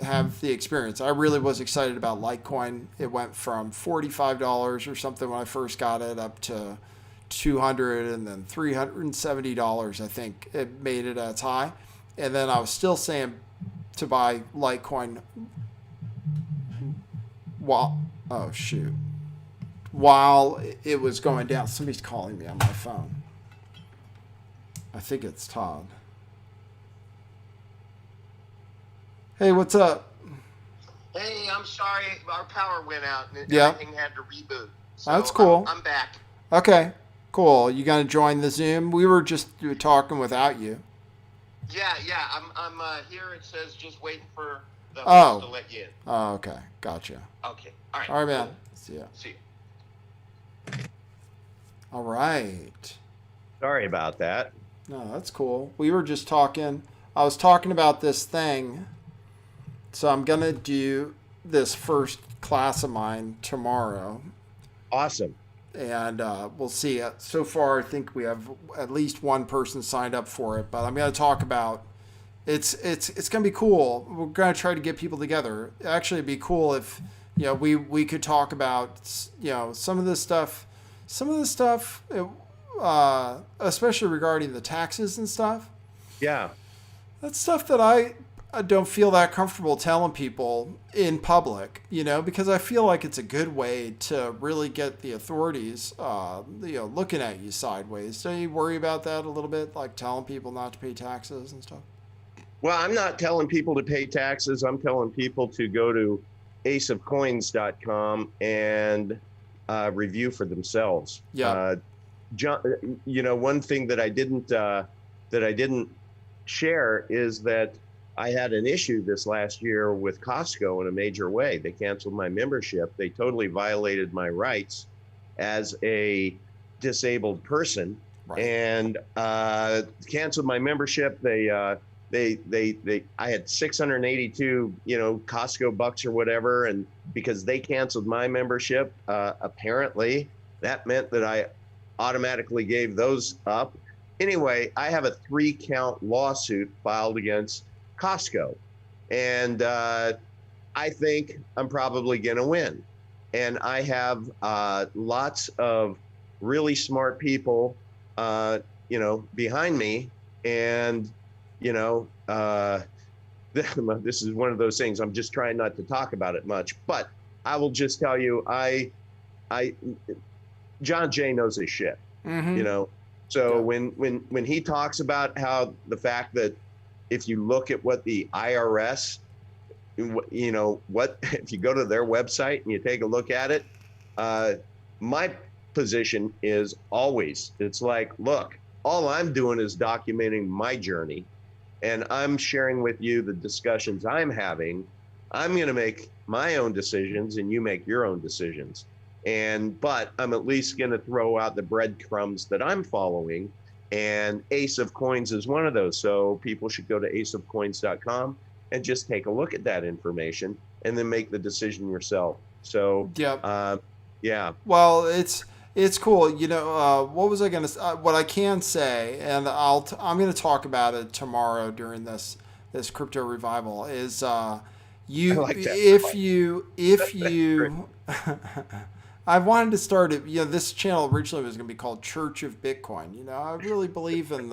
have the experience. I really was excited about Litecoin. It went from $45 or something when I first got it up to $200 and then $370. I think it made it at its high. And then I was still saying to buy Litecoin while it was going down. Somebody's calling me on my phone. I think it's Todd. Hey, what's up? Hey, I'm sorry. Our power went out and Yep. everything had to reboot. So That's cool. I'm back. Okay, cool. You gonna join the Zoom? We were just talking without you. Yeah. I'm here. It says just waiting for the host to let you in. Oh, okay. Gotcha. Okay. All right. All right, man. Cool. See ya. See you. All right. Sorry about that. No, that's cool. We were just talking. I was talking about this thing. So I'm going to do this first class of mine tomorrow. Awesome. And we'll see. So far, I think we have at least one person signed up for it. But I'm going to talk about it's going to be cool. We're going to try to get people together. Actually, it'd be cool if we could talk about some of this stuff, especially regarding the taxes and stuff. Yeah. That's stuff that I don't feel that comfortable telling people in public, because I feel like it's a good way to really get the authorities, looking at you sideways. Don't you worry about that a little bit, like telling people not to pay taxes and stuff? Well, I'm not telling people to pay taxes. I'm telling people to go to aceofcoins.com and review for themselves. Yeah. John, one thing that I didn't share is that I had an issue this last year with Costco in a major way. They canceled my membership. They totally violated my rights as a disabled person, Right. and canceled my membership. I had 682, Costco bucks or whatever, and because they canceled my membership, apparently that meant that I automatically gave those up. Anyway, I have a 3-count lawsuit filed against Costco, and I think I'm probably going to win. And I have lots of really smart people, behind me, and this is one of those things. I'm just trying not to talk about it much, but I will just tell you, John Jay knows his shit, you know? So when he talks about how the fact that if you look at what the IRS, you know, what, if you go to their website and you take a look at it, my position is always, it's like, look, all I'm doing is documenting my journey, and I'm sharing with you the discussions I'm having. I'm going to make my own decisions and you make your own decisions. But I'm at least going to throw out the breadcrumbs that I'm following. And Ace of Coins is one of those. So people should go to aceofcoins.com and just take a look at that information and then make the decision yourself. So, yeah. Well, it's cool. You know, what was I going to what I can say, and I'm going to talk about it tomorrow during this crypto revival, is if you I wanted to start it, you know, this channel originally was going to be called Church of Bitcoin. You know, I really believe in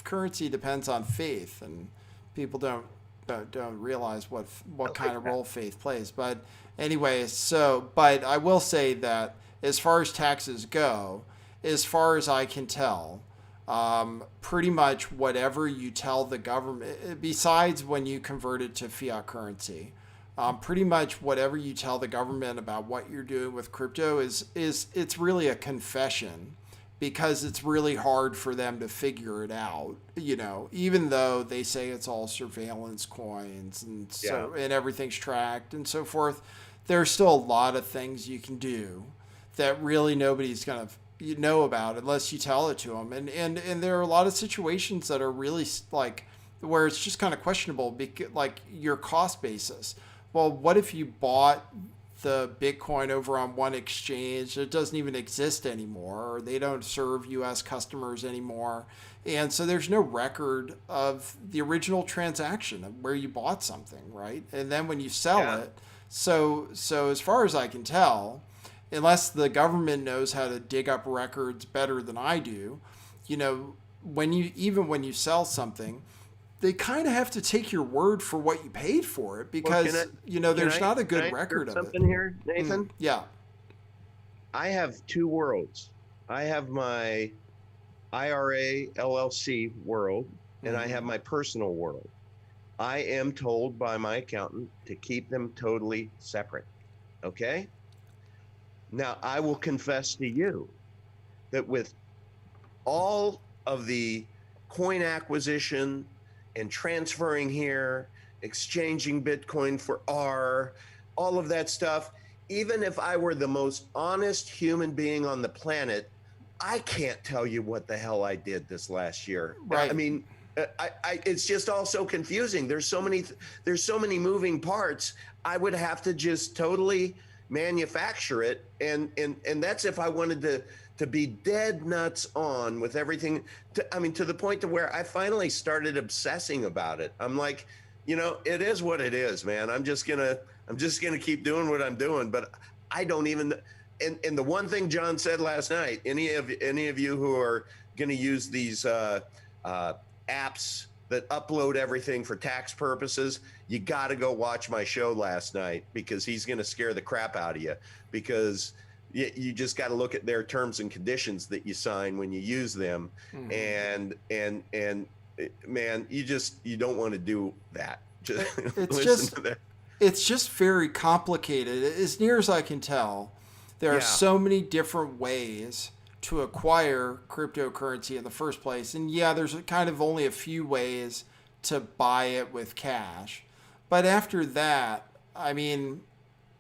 currency depends on faith, and people don't realize what kind of role faith plays. But anyway, but I will say that as far as taxes go, as far as I can tell, pretty much whatever you tell the government, besides when you convert it to fiat currency, pretty much whatever you tell the government about what you're doing with crypto is it's really a confession, because it's really hard for them to figure it out, you know, even though they say it's all surveillance coins and and everything's tracked and so forth. There's still a lot of things you can do that really nobody's going to know about unless you tell it to them. And there are a lot of situations that are really like where it's just kind of questionable, like your cost basis. Well, what if you bought the Bitcoin over on one exchange that doesn't even exist anymore, or they don't serve US customers anymore, and so there's no record of the original transaction of where you bought something, right? And then when you sell it, so as far as I can tell, unless the government knows how to dig up records better than I do, you know, when you sell something, they kind of have to take your word for what you paid for it, because there's not a good record of it. Something here, Nathan? Yeah. I have two worlds. I have my IRA LLC world, and I have my personal world. I am told by my accountant to keep them totally separate. Okay? Now, I will confess to you that with all of the coin acquisition and transferring here, exchanging Bitcoin for R, all of that stuff, even if I were the most honest human being on the planet, I can't tell you what the hell I did this last year. Right. I mean, it's just all so confusing. There's so many moving parts. I would have to just totally manufacture it, and that's if I wanted to be dead nuts on with everything. To the point to where I finally started obsessing about it. I'm like, you know, it is what it is, man. I'm just gonna keep doing what I'm doing. But I don't even. And the one thing John said last night, any of you who are gonna use these apps that upload everything for tax purposes, you got to go watch my show last night, because he's going to scare the crap out of you, because you just got to look at their terms and conditions that you sign when you use them. And man, you don't want to do that. It's just very complicated. As near as I can tell, there are so many different ways to acquire cryptocurrency in the first place. And there's kind of only a few ways to buy it with cash. But after that, I mean,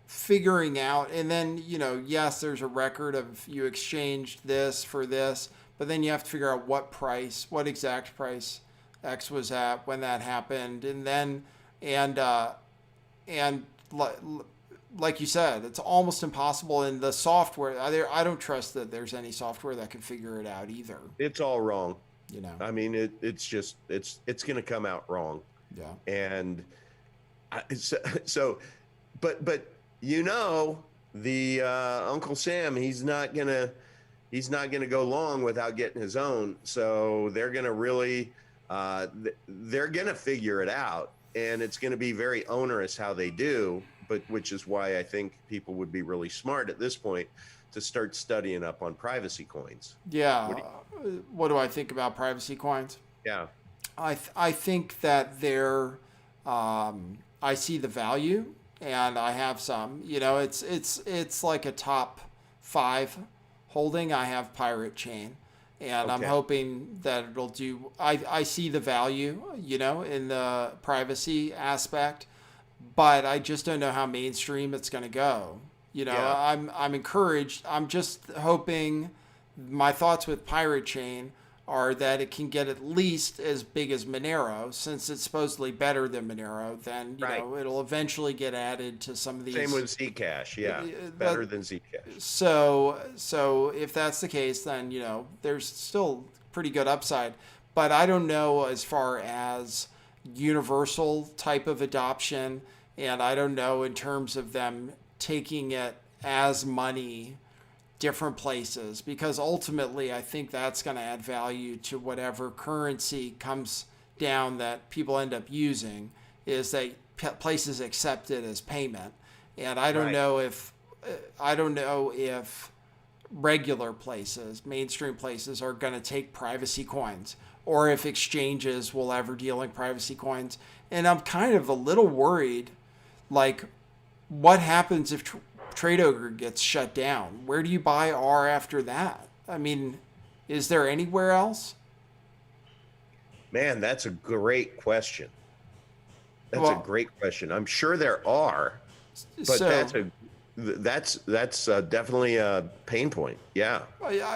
figuring out, and then, you know, yes, there's a record of you exchanged this for this, but then you have to figure out what exact price X was at when that happened. And then, like you said, it's almost impossible in the software. I don't trust that there's any software that can figure it out either. It's all wrong. You know, I mean, it's going to come out wrong. Yeah. And but you know, the Uncle Sam, he's not gonna go long without getting his own. So they're gonna really they're gonna figure it out, and it's gonna be very onerous how they do. but which is why I think people would be really smart at this point to start studying up on privacy coins. Yeah. What do I think about privacy coins? Yeah. I think that they're, I see the value, and I have some. You know, it's like a top 5 holding. I have Pirate Chain, and I'm hoping that it'll do. I see the value, you know, in the privacy aspect, but I just don't know how mainstream it's going to go. You know, I'm encouraged. I'm just hoping. My thoughts with Pirate Chain are that it can get at least as big as Monero, since it's supposedly better than Monero. Then you know it'll eventually get added to some of these. Same with Zcash, better than Zcash. So if that's the case, then you know there's still pretty good upside. But I don't know as far as universal type of adoption, and I don't know in terms of them taking it as money different places, because ultimately I think that's going to add value to whatever currency comes down that people end up using, is that places accept it as payment. And I don't know if regular places, mainstream places, are going to take privacy coins, or if exchanges will ever deal in privacy coins. And I'm kind of a little worried, like, what happens if Trade Ogre gets shut down? Where do you buy R after that? I mean, is there anywhere else? Man, that's a great question. That's a great question. I'm sure there are, but that's definitely a pain point. Yeah.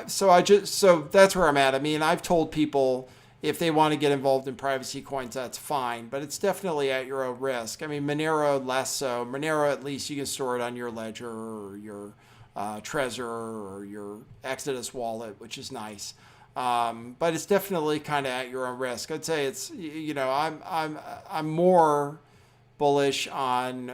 So that's where I'm at. I mean, I've told people if they want to get involved in privacy coins, that's fine, but it's definitely at your own risk. I mean, Monero less so. Monero, at least you can store it on your Ledger or your Trezor or your Exodus wallet, which is nice. But it's definitely kind of at your own risk. I'd say it's, you know, I'm more bullish on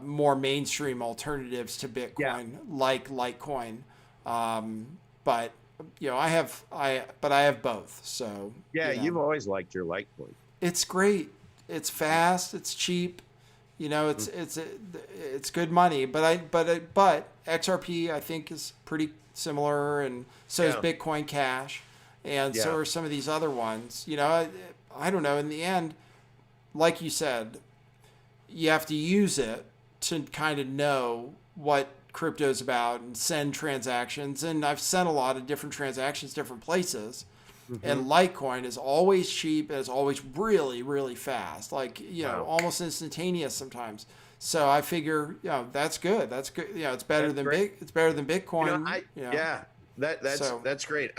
more mainstream alternatives to Bitcoin, like Litecoin. But you know, I have both. So yeah, you know, you've always liked your Litecoin. It's great. It's fast. It's cheap. You know, it's good money. But XRP I think is pretty similar, and so is Bitcoin Cash, and so are some of these other ones. You know, I don't know. In the end, like you said, you have to use it to kind of know what crypto's about and send transactions. And I've sent a lot of different transactions different places. And Litecoin is always cheap and it's always really, really fast, like, you know, almost instantaneous sometimes. So I figure, you know, that's good. You know, it's better than Bitcoin. That's great.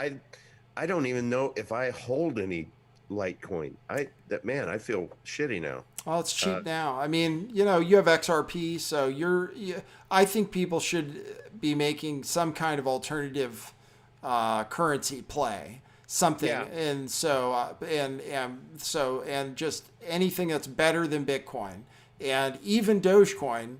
I don't even know if I hold any Litecoin. I feel shitty now. Well, it's cheap now. I mean, you know, you have XRP, so I think people should be making some kind of alternative currency play, something. And so and just anything that's better than Bitcoin. And even Dogecoin's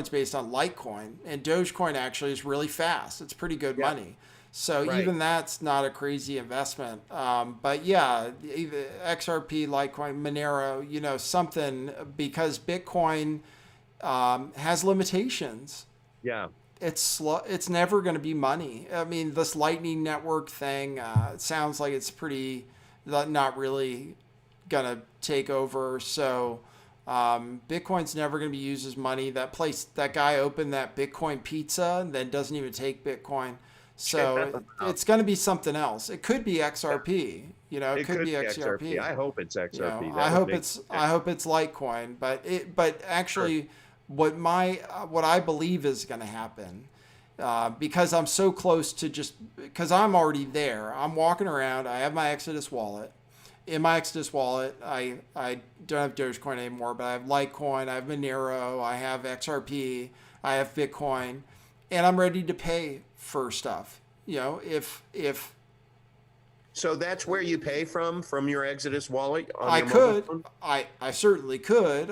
based on Litecoin, and Dogecoin actually is really fast. It's pretty good money. So even that's not a crazy investment. But yeah, either XRP, Litecoin, Monero, you know, something, because Bitcoin has limitations. Yeah. It's slow. It's never going to be money. I mean, this Lightning Network thing, it sounds like it's pretty, not really going to take over. So Bitcoin's never going to be used as money. That guy opened that Bitcoin pizza and then doesn't even take Bitcoin. So it's going to be something else. It could be XRP. You know, it could be XRP. I hope it's XRP. You know, I hope it's Litecoin. But actually, what I believe is going to happen, because I'm so close to because I'm already there. I'm walking around. I have my Exodus wallet. In my Exodus wallet, I don't have Dogecoin anymore, but I have Litecoin, I have Monero, I have XRP, I have Bitcoin, and I'm ready to pay for stuff. You know, if so that's where you pay from your Exodus wallet? I certainly could.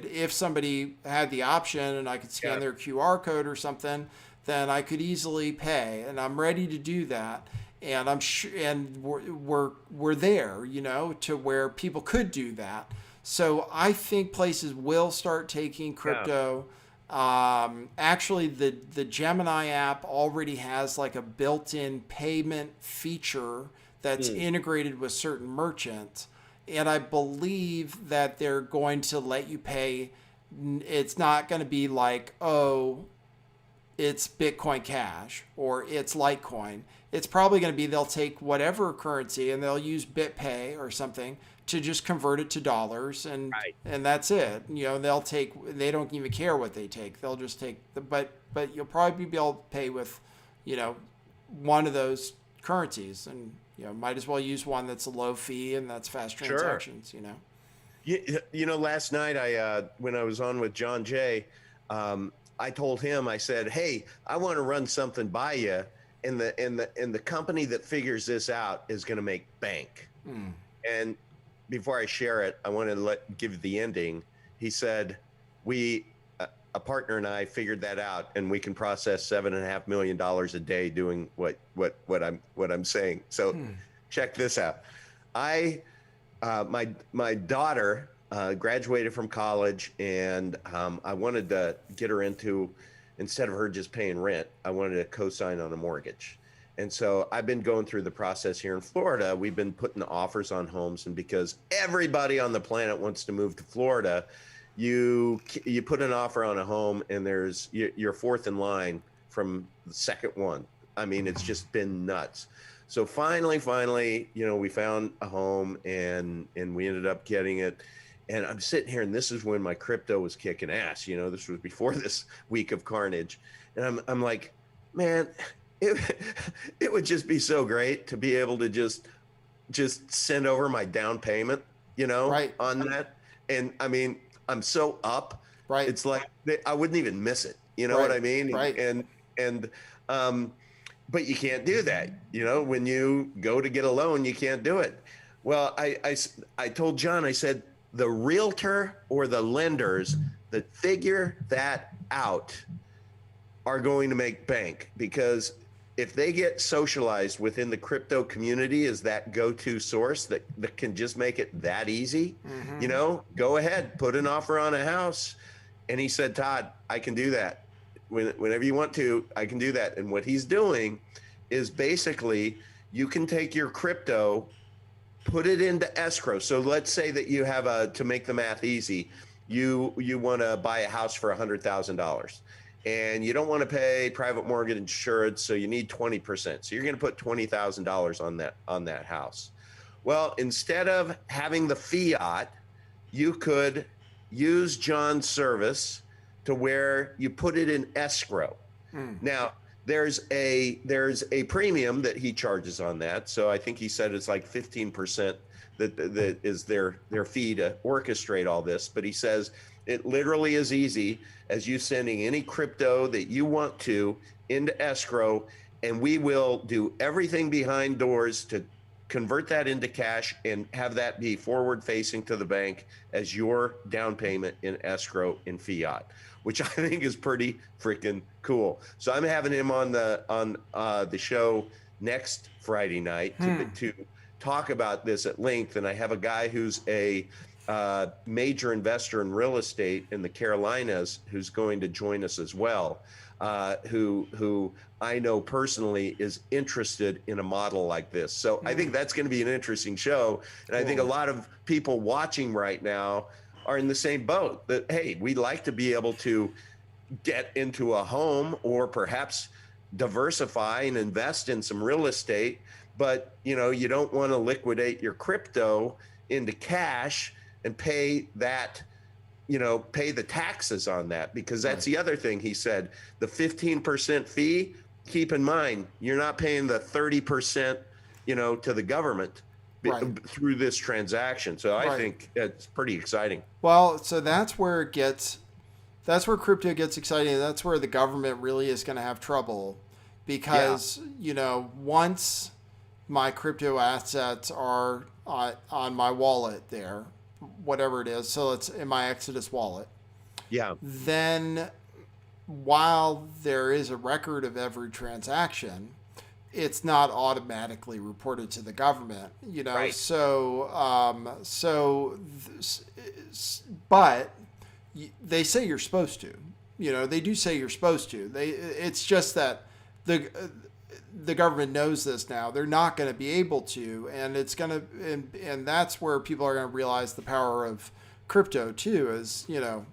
If somebody had the option and I could scan their QR code or something, then I could easily pay, and I'm ready to do that. And I'm sure, and we're there, you know, to where people could do that. So I think places will start taking crypto. Actually, the Gemini app already has like a built-in payment feature that's integrated with certain merchants. And I believe that they're going to let you pay. It's not going to be like, oh, it's Bitcoin Cash or it's Litecoin. It's probably going to be they'll take whatever currency and they'll use BitPay or something to just convert it to dollars, and that's it. You know, they don't even care what they take. They'll just take but you'll probably be able to pay with, you know, one of those currencies, and you know, might as well use one that's a low fee and that's fast transactions, you know. You know, last night when I was on with John Jay, I told him, I said, hey, I want to run something by you, and the company that figures this out is going to make bank. And before I share it, I want to give the ending. He said, a partner and I figured that out, and we can process $7.5 million a day doing what I'm saying. So check this out. My daughter graduated from college, and I wanted to get her into, instead of her just paying rent, I wanted to co-sign on a mortgage. And so I've been going through the process here in Florida. We've been putting offers on homes, and because everybody on the planet wants to move to Florida, you put an offer on a home, and you're fourth in line from the second one. I mean, it's just been nuts. So finally, you know, we found a home, and we ended up getting it. And I'm sitting here, and this is when my crypto was kicking ass. You know, this was before this week of carnage. And I'm like, man, it would just be so great to be able to just send over my down payment, you know, on that. And I mean, I'm so up. Right. It's like I wouldn't even miss it. You know what I mean? Right. But you can't do that. You know, when you go to get a loan, you can't do it. Well, I told John, I said, the realtor or the lenders that figure that out are going to make bank, because if they get socialized within the crypto community as that go-to source that can just make it that easy, you know, go ahead, put an offer on a house. And he said, Todd, I can do that. Whenever you want to, I can do that. And what he's doing is basically you can take your crypto, put it into escrow. So let's say that you have to make the math easy, you want to buy a house for $100,000. And you don't want to pay private mortgage insurance, so you need 20%. So you're going to put $20,000 on that house. Well, instead of having the fiat, you could use John's service to where you put it in escrow. Now, there's a premium that he charges on that. So I think he said it's like 15% that is their fee to orchestrate all this. But he says it literally is easy as you sending any crypto that you want to into escrow, and we will do everything behind doors to convert that into cash and have that be forward facing to the bank as your down payment in escrow in fiat, which I think is pretty freaking cool. So I'm having him on the show next Friday night to talk about this at length. And I have a guy who's a major investor in real estate in the Carolinas who's going to join us as well, who I know personally is interested in a model like this. So I think that's going to be an interesting show. And I think a lot of people watching right now are in the same boat that, hey, we'd like to be able to get into a home or perhaps diversify and invest in some real estate, but you know, you don't want to liquidate your crypto into cash and pay that, you know, pay the taxes on that, because that's the other thing he said, the 15% fee, keep in mind, you're not paying the 30%, you know, to the government through this transaction. So I think it's pretty exciting. Well, so that's where crypto gets exciting. That's where the government really is going to have trouble, because, you know, once my crypto assets are on my wallet there, whatever it is, so it's in my Exodus wallet. Yeah. Then while there is a record of every transaction, it's not automatically reported to the government, you know. Right. But they say you're supposed to. You know, they do say you're supposed to. It's just that the government knows this now. They're not going to be able to, and it's going to, and that's where people are going to realize the power of crypto too. Is, you know,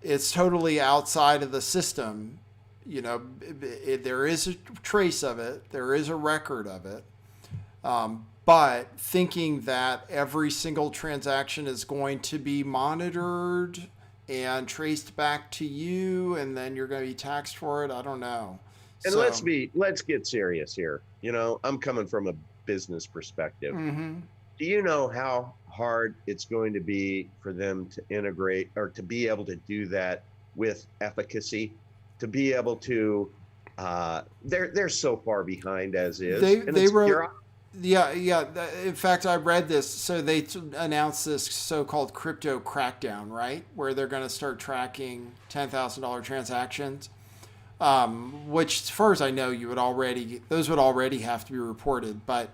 it's totally outside of the system. You know, there is a trace of it. There is a record of it. But thinking that every single transaction is going to be monitored and traced back to you, and then you're going to be taxed for it, I don't know. And let's get serious here. You know, I'm coming from a business perspective. Mm-hmm. Do you know how hard it's going to be for them to integrate or to be able to do that with efficacy? To be able to, they're so far behind as is. They wrote, yeah. In fact, I read this. So they announced this so-called crypto crackdown, right? Where they're going to start tracking $10,000 transactions, which, as far as I know, those would already have to be reported. But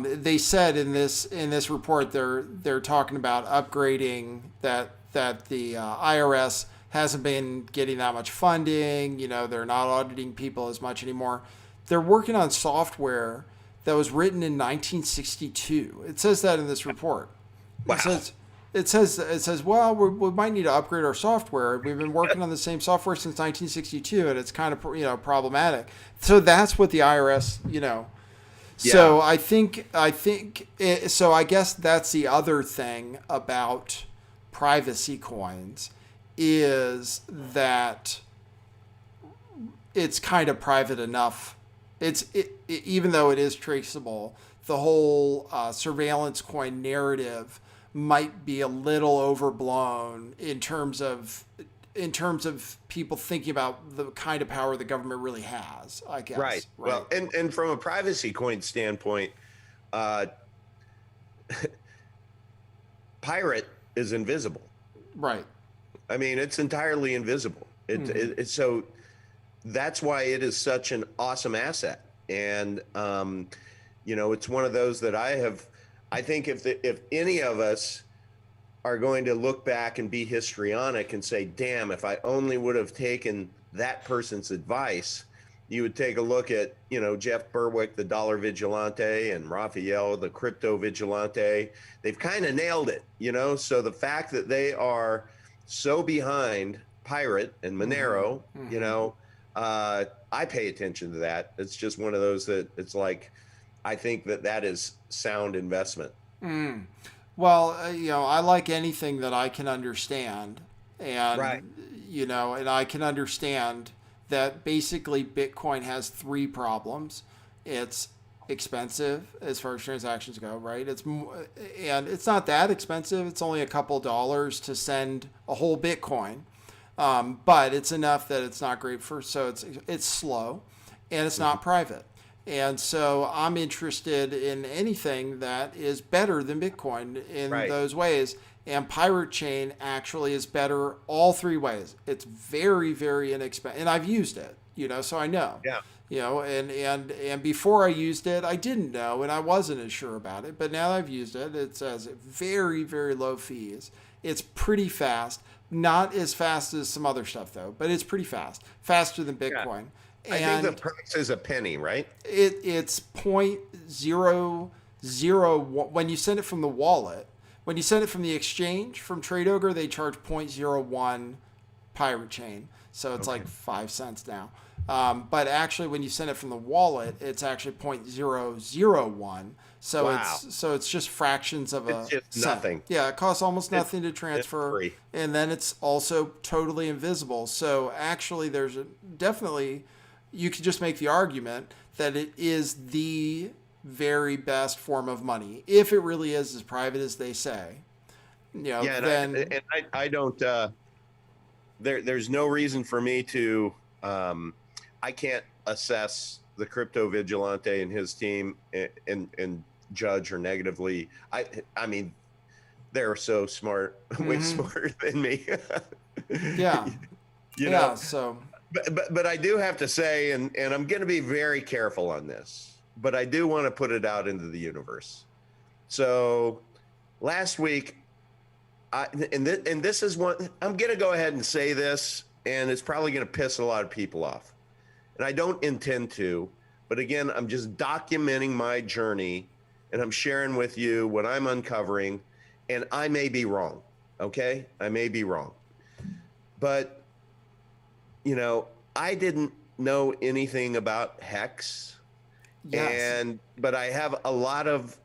they said in this report, they're talking about upgrading that the IRS hasn't been getting that much funding. You know, they're not auditing people as much anymore. They're working on software that was written in 1962. It says that in this report. Wow. It says, well, we might need to upgrade our software. We've been working on the same software since 1962, and it's kind of, you know, problematic. So that's what the IRS, you know. Yeah. So so I guess that's the other thing about privacy coins, is that it's kind of private enough. Even though it is traceable, the whole surveillance coin narrative might be a little overblown in terms of people thinking about the kind of power the government really has, I guess. Right. Well, and from a privacy coin standpoint, pirate is invisible. Right. I mean, it's entirely invisible. So that's why it is such an awesome asset. And, you know, it's one of those that I think if any of us are going to look back and be histrionic and say, damn, if I only would have taken that person's advice, you would take a look at, you know, Jeff Berwick, the dollar vigilante, and Raphael, the crypto vigilante. They've kind of nailed it, you know? So the fact that they are so behind Pirate and Monero, mm-hmm. you know, I pay attention to that. It's just one of those that it's like, I think that is sound investment. Mm. Well, you know, I like anything that I can understand, and right. you know, and I can understand that basically Bitcoin has three problems. It's expensive as far as transactions go, right? And it's not that expensive. It's only a couple dollars to send a whole Bitcoin, but it's enough that it's not great so it's slow, and it's not private. And so I'm interested in anything that is better than Bitcoin in right. those ways. And Pirate Chain actually is better all three ways. It's very, very inexpensive. And I've used it, you know, so I know. Yeah. You know, and before I used it, I didn't know, and I wasn't as sure about it. But now that I've used it, it says very, very low fees. It's pretty fast. Not as fast as some other stuff, though, but it's pretty fast. Faster than Bitcoin. Yeah. I think the price is a penny, right? It's 0.001 when you send it from the wallet. When you send it from the exchange, from Trade Ogre, they charge 0.01 Pirate Chain. So it's like 5 cents now. But actually, when you send it from the wallet, it's actually 0.001. So wow. it's just fractions of it's just cent. Nothing. Yeah, it costs almost nothing to transfer. It's free. And then it's also totally invisible. So actually, there's definitely, you could just make the argument that it is the very best form of money, if it really is as private as they say. You know, yeah, and I don't. There's no reason for me to. I can't assess the crypto vigilante and his team and judge or negatively. I mean, they're so smart, way smarter than me. Yeah. You know. So. but I do have to say, and I'm going to be very careful on this, but I do want to put it out into the universe. So last week, and this is one, I'm going to go ahead and say this, and it's probably going to piss a lot of people off. And I don't intend to, but again, I'm just documenting my journey, and I'm sharing with you what I'm uncovering, and I may be wrong, okay? I may be wrong. But, you know, I didn't know anything about hex. Yes. But I have a lot of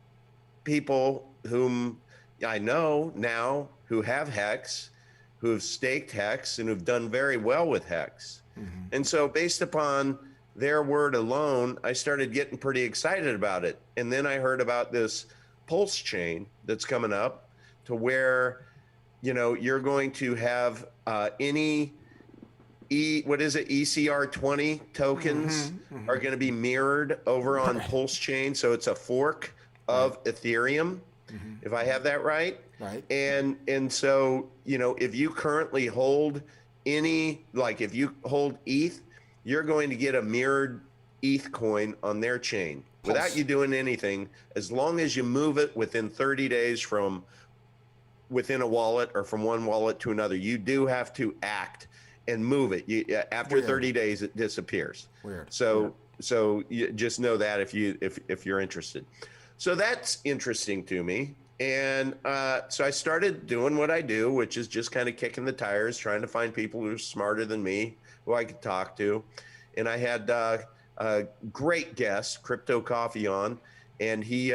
people whom I know now who have hex, who have staked hex, and who've done very well with hex. Mm-hmm. And so based upon their word alone, I started getting pretty excited about it. And then I heard about this pulse chain that's coming up to where, you know, you're going to have any ECR20 tokens are going to be mirrored over on Pulse Chain. So it's a fork of Ethereum, if I have that right. Right. And so, you know, if you currently hold if you hold ETH, you're going to get a mirrored ETH coin on their chain without you doing anything, as long as you move it within 30 days from within a wallet or from one wallet to another. You do have to act and move it. After 30 days, it disappears. Weird. So you just know that if you're interested. So that's interesting to me. And so I started doing what I do, which is just kind of kicking the tires, trying to find people who are smarter than me, who I could talk to. And I had a great guest, Crypto Coffee, on, and he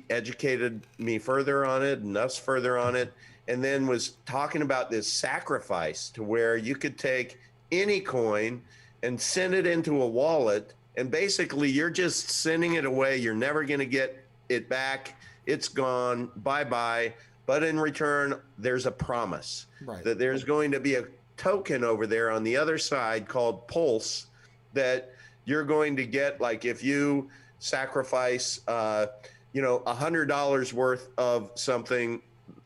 educated me further on it and us further on it. And then was talking about this sacrifice to where you could take any coin and send it into a wallet, and basically you're just sending it away. You're never going to get it back. It's gone. Bye-bye. But in return, there's a promise that there's going to be a token over there on the other side called Pulse that you're going to get. Like if you sacrifice, $100 worth of something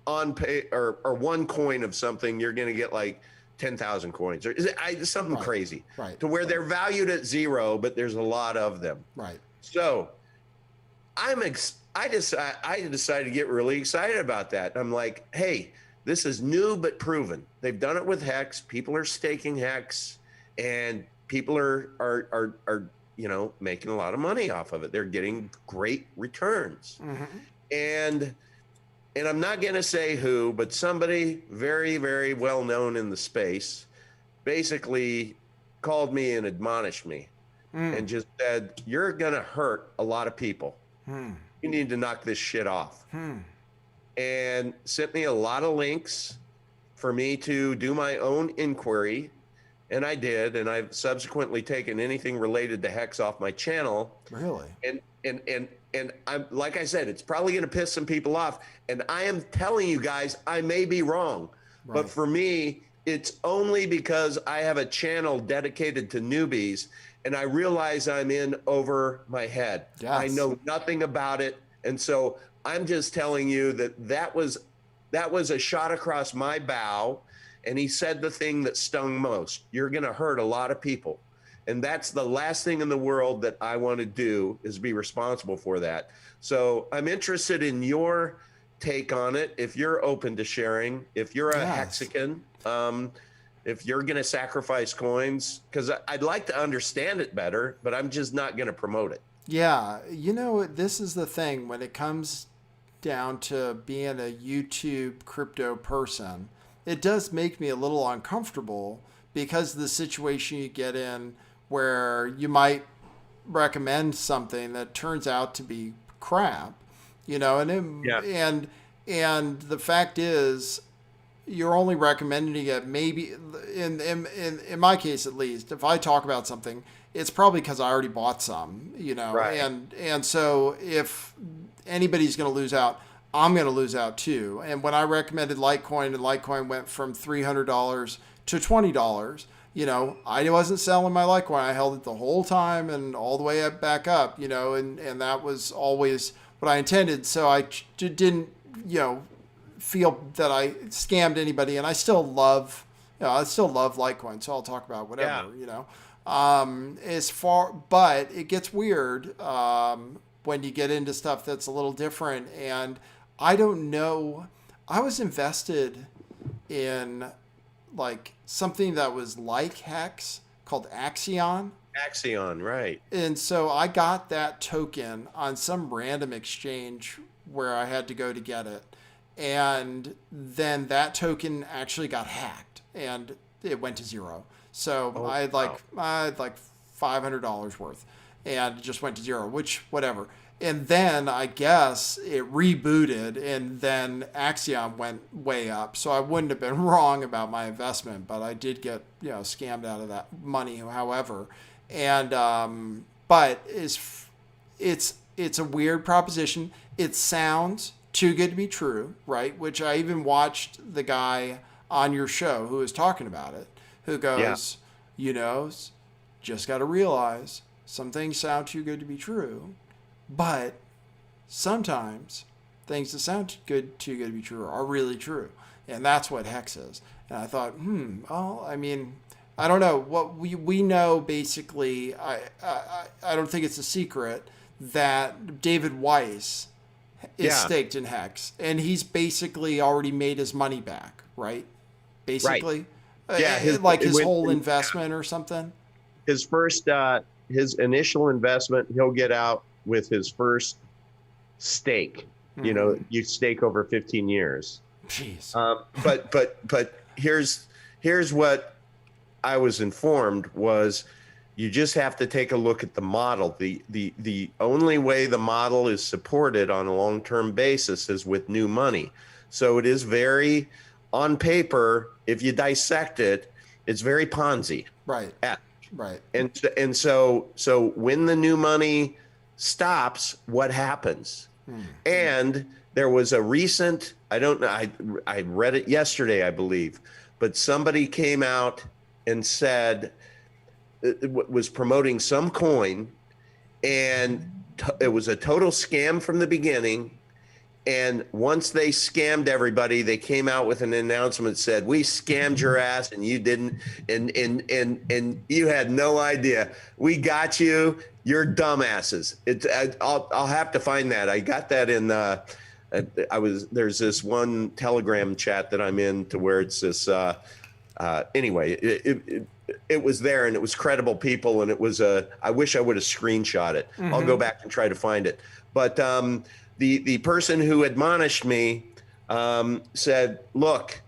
on pay or one coin of something, you're going to get like 10,000 coins or something crazy, to where they're valued at zero, but there's a lot of them. Right. So I decided to get really excited about that. I'm like, hey, this is new but proven. They've done it with Hex. People are staking Hex, and people are making a lot of money off of it. They're getting great returns. And I'm not going to say who, but somebody very, very well known in the space basically called me and admonished me and just said, you're going to hurt a lot of people. You need to knock this shit off. And sent me a lot of links for me to do my own inquiry. And I did. And I've subsequently taken anything related to Hex off my channel. Really? And I'm, like I said, it's probably going to piss some people off. And I am telling you guys, I may be wrong. But for me, it's only because I have a channel dedicated to newbies, and I realize I'm in over my head. Yes. I know nothing about it. And so I'm just telling you that was a shot across my bow. And he said the thing that stung most: you're going to hurt a lot of people. And that's the last thing in the world that I want to do, is be responsible for that. So I'm interested in your take on it. If you're open to sharing, if you're a Hexican, if you're going to sacrifice coins, because I'd like to understand it better, but I'm just not going to promote it. Yeah. This is the thing when it comes down to being a YouTube crypto person, it does make me a little uncomfortable because of the situation you get in, where you might recommend something that turns out to be crap, and the fact is, you're only recommending it maybe in my case, at least, if I talk about something, it's probably because I already bought some, and so if anybody's going to lose out, I'm going to lose out too. And when I recommended Litecoin, and Litecoin went from $300 to $20, I wasn't selling my Litecoin. I held it the whole time and all the way back up, and that was always what I intended. So I didn't, feel that I scammed anybody. And I still love I still love Litecoin, so I'll talk about whatever, Yeah. But it gets weird when you get into stuff that's a little different. And I don't know. I was invested in like something that was like Hex called Axion. Axion, right. And so I got that token on some random exchange where I had to go to get it. And then that token actually got hacked and it went to zero. So I had like $500 worth and it just went to zero, which whatever. And then I guess it rebooted and then Axiom went way up. So I wouldn't have been wrong about my investment, but I did get, scammed out of that money, however. And but it's a weird proposition. It sounds too good to be true, right? Which I even watched the guy on your show who was talking about it, who goes, just got to realize some things sound too good to be true, but sometimes things that sound too good to be true are really true. And that's what Hex is. And I thought, I don't know. What we know basically, I don't think it's a secret that David Weiss is staked in Hex, and he's basically already made his money back, right? Basically, his whole investment or something. His his initial investment, he'll get out with his first stake. Mm-hmm. You stake over 15 years. Jeez. But here's what I was informed was you just have to take a look at the model. The only way the model is supported on a long-term basis is with new money. So it is very, on paper, if you dissect it, it's very Ponzi. Right. Right. And so when the new money stops, what happens? And there was a recent, I don't know, I read it yesterday, I believe, but somebody came out and said it was promoting some coin, and it was a total scam from the beginning. And once they scammed everybody, they came out with an announcement that said, "We scammed your ass, and you didn't, and you had no idea. We got you. You're dumbasses." I'll have to find that. I got that in. There's this one Telegram chat that I'm in to where it's this. Anyway, it was there, and it was credible people, and it was I wish I would have screenshot it. Mm-hmm. I'll go back and try to find it. But the person who admonished me said, "Look,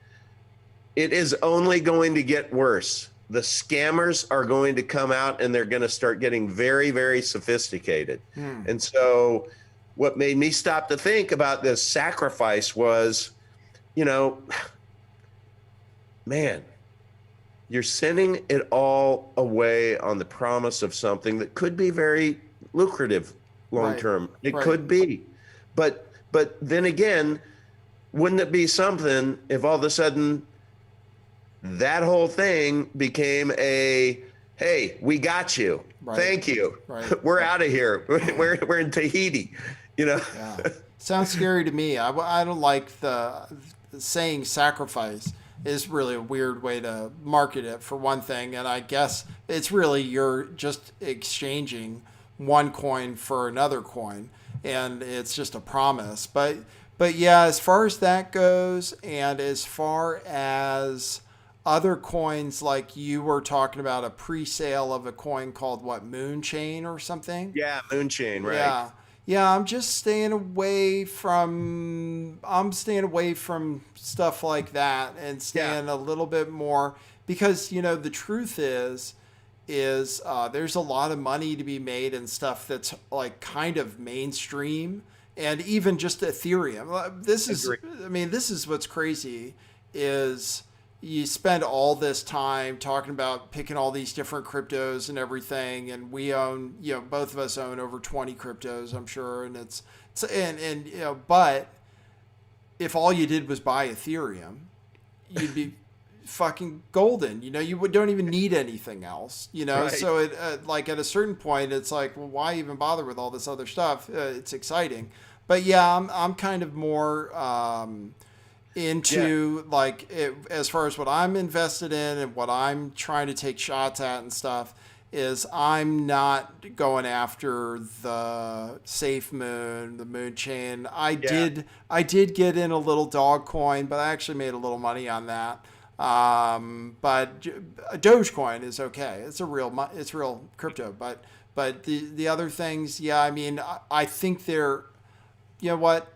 it is only going to get worse. The scammers are going to come out, and they're going to start getting very, very sophisticated." And so what made me stop to think about this sacrifice was, man, you're sending it all away on the promise of something that could be very lucrative long term. It could be. But then again, wouldn't it be something if all of a sudden that whole thing became a, "Hey, we got you. Thank you. We're out of here. We're in Tahiti," Yeah. Sounds scary to me. I don't like the saying sacrifice is really a weird way to market it, for one thing. And I guess it's really you're just exchanging one coin for another coin, and it's just a promise. But yeah, as far as that goes, and as far as other coins, like you were talking about a pre-sale of a coin called Moonchain or something? Yeah, Moonchain, right. Yeah, I'm just staying away from stuff like that and staying a little bit more, because the truth is there's a lot of money to be made in stuff that's like kind of mainstream, and even just Ethereum. This is what's crazy is you spend all this time talking about picking all these different cryptos and everything, and we own, both of us own over 20 cryptos, I'm sure, and but if all you did was buy Ethereum, you'd be fucking golden. You don't even need anything else. So it like at a certain point, it's like, well, why even bother with all this other stuff? It's exciting, but yeah, I'm kind of more into as far as what I'm invested in and what I'm trying to take shots at and stuff is I'm not going after the Safe Moon, the Moon Chain. I did get in a little dog coin, but I actually made a little money on that. But Dogecoin is okay. It's real crypto. But the other things, I mean, I think they're, you know what?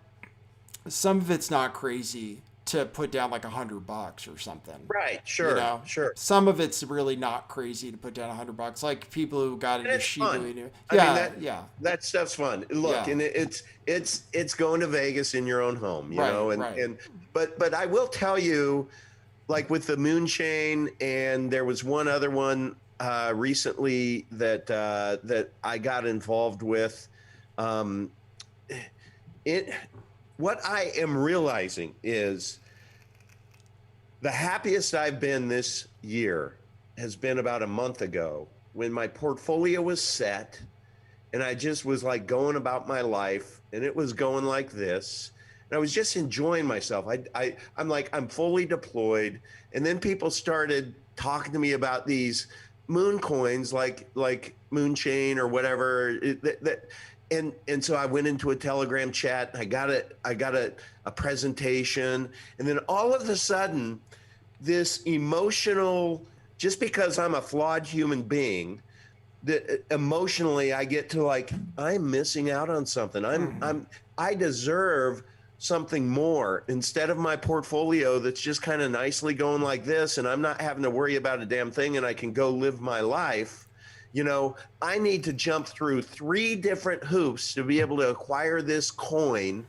Some of it's not crazy to put down like $100 or something. Right. Sure. Sure. Some of it's really not crazy to put down $100. Like people who got into Shiba. That stuff's fun. Look, and it's going to Vegas in your own home, you know, but I will tell you, like with the Moon Chain, and there was one other one recently that I got involved with. What I am realizing is the happiest I've been this year has been about a month ago when my portfolio was set and I just was like going about my life and it was going like this. And I was just enjoying myself. I'm like, I'm fully deployed. And then people started talking to me about these moon coins like Moon Chain or whatever and so I went into a Telegram chat. I got a presentation, and then all of a sudden, this emotional. Just because I'm a flawed human being, that emotionally I get to like I'm missing out on something. I deserve something more instead of my portfolio that's just kind of nicely going like this, and I'm not having to worry about a damn thing, and I can go live my life. You know, I need to jump through 3 different hoops to be able to acquire this coin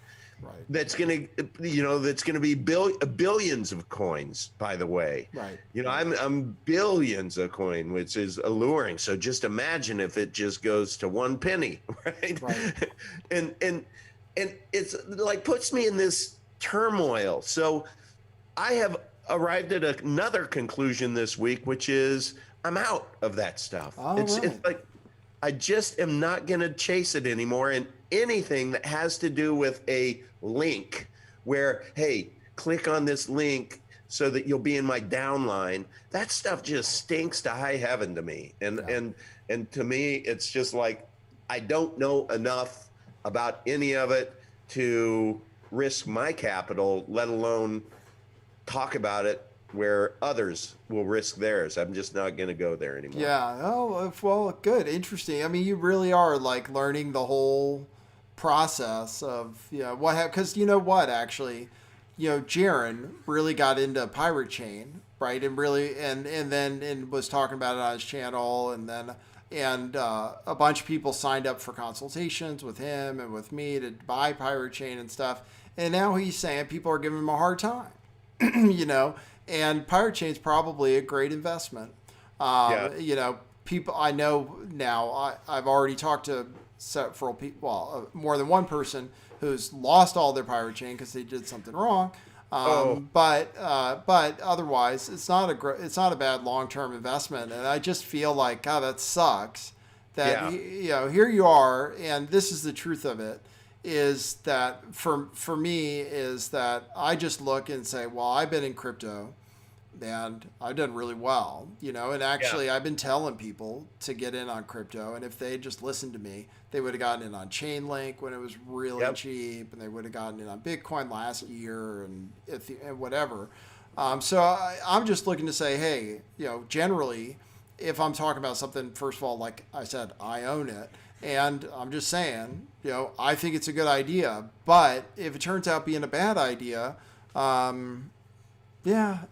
that's going to be billions of coins, by the way. Right. You know, I'm billions of coin, which is alluring. So just imagine if it just goes to 1 penny, right? and it's like puts me in this turmoil. So I have arrived at another conclusion this week, which is I'm out of that stuff. It's like I just am not going to chase it anymore. And anything that has to do with a link where, hey, click on this link so that you'll be in my downline, that stuff just stinks to high heaven to me. And to me, it's just like I don't know enough about any of it to risk my capital, let alone talk about it where others will risk theirs. I'm just not going to go there anymore. Yeah. Oh, well, good. Interesting. I mean, you really are like learning the whole process of, because you know what, actually, Jaron really got into Pirate Chain, right? And really, and then was talking about it on his channel. And a bunch of people signed up for consultations with him and with me to buy Pirate Chain and stuff. And now he's saying people are giving him a hard time, and Pirate Chain is probably a great investment. People I know now, I've already talked to several people, more than one person who's lost all their Pirate Chain because they did something wrong. But otherwise, it's not a bad long-term investment. And I just feel like, God, that sucks. That here you are, and this is the truth of it. Is that for me is that I just look and say, well, I've been in crypto and I've done really well, and actually I've been telling people to get in on crypto, and if they just listened to me, they would have gotten in on Chainlink when it was really cheap, and they would have gotten in on Bitcoin last year and whatever. So I'm just looking to say, hey, generally, if I'm talking about something, first of all, like I said, I own it. And I'm just saying, I think it's a good idea. But if it turns out being a bad idea,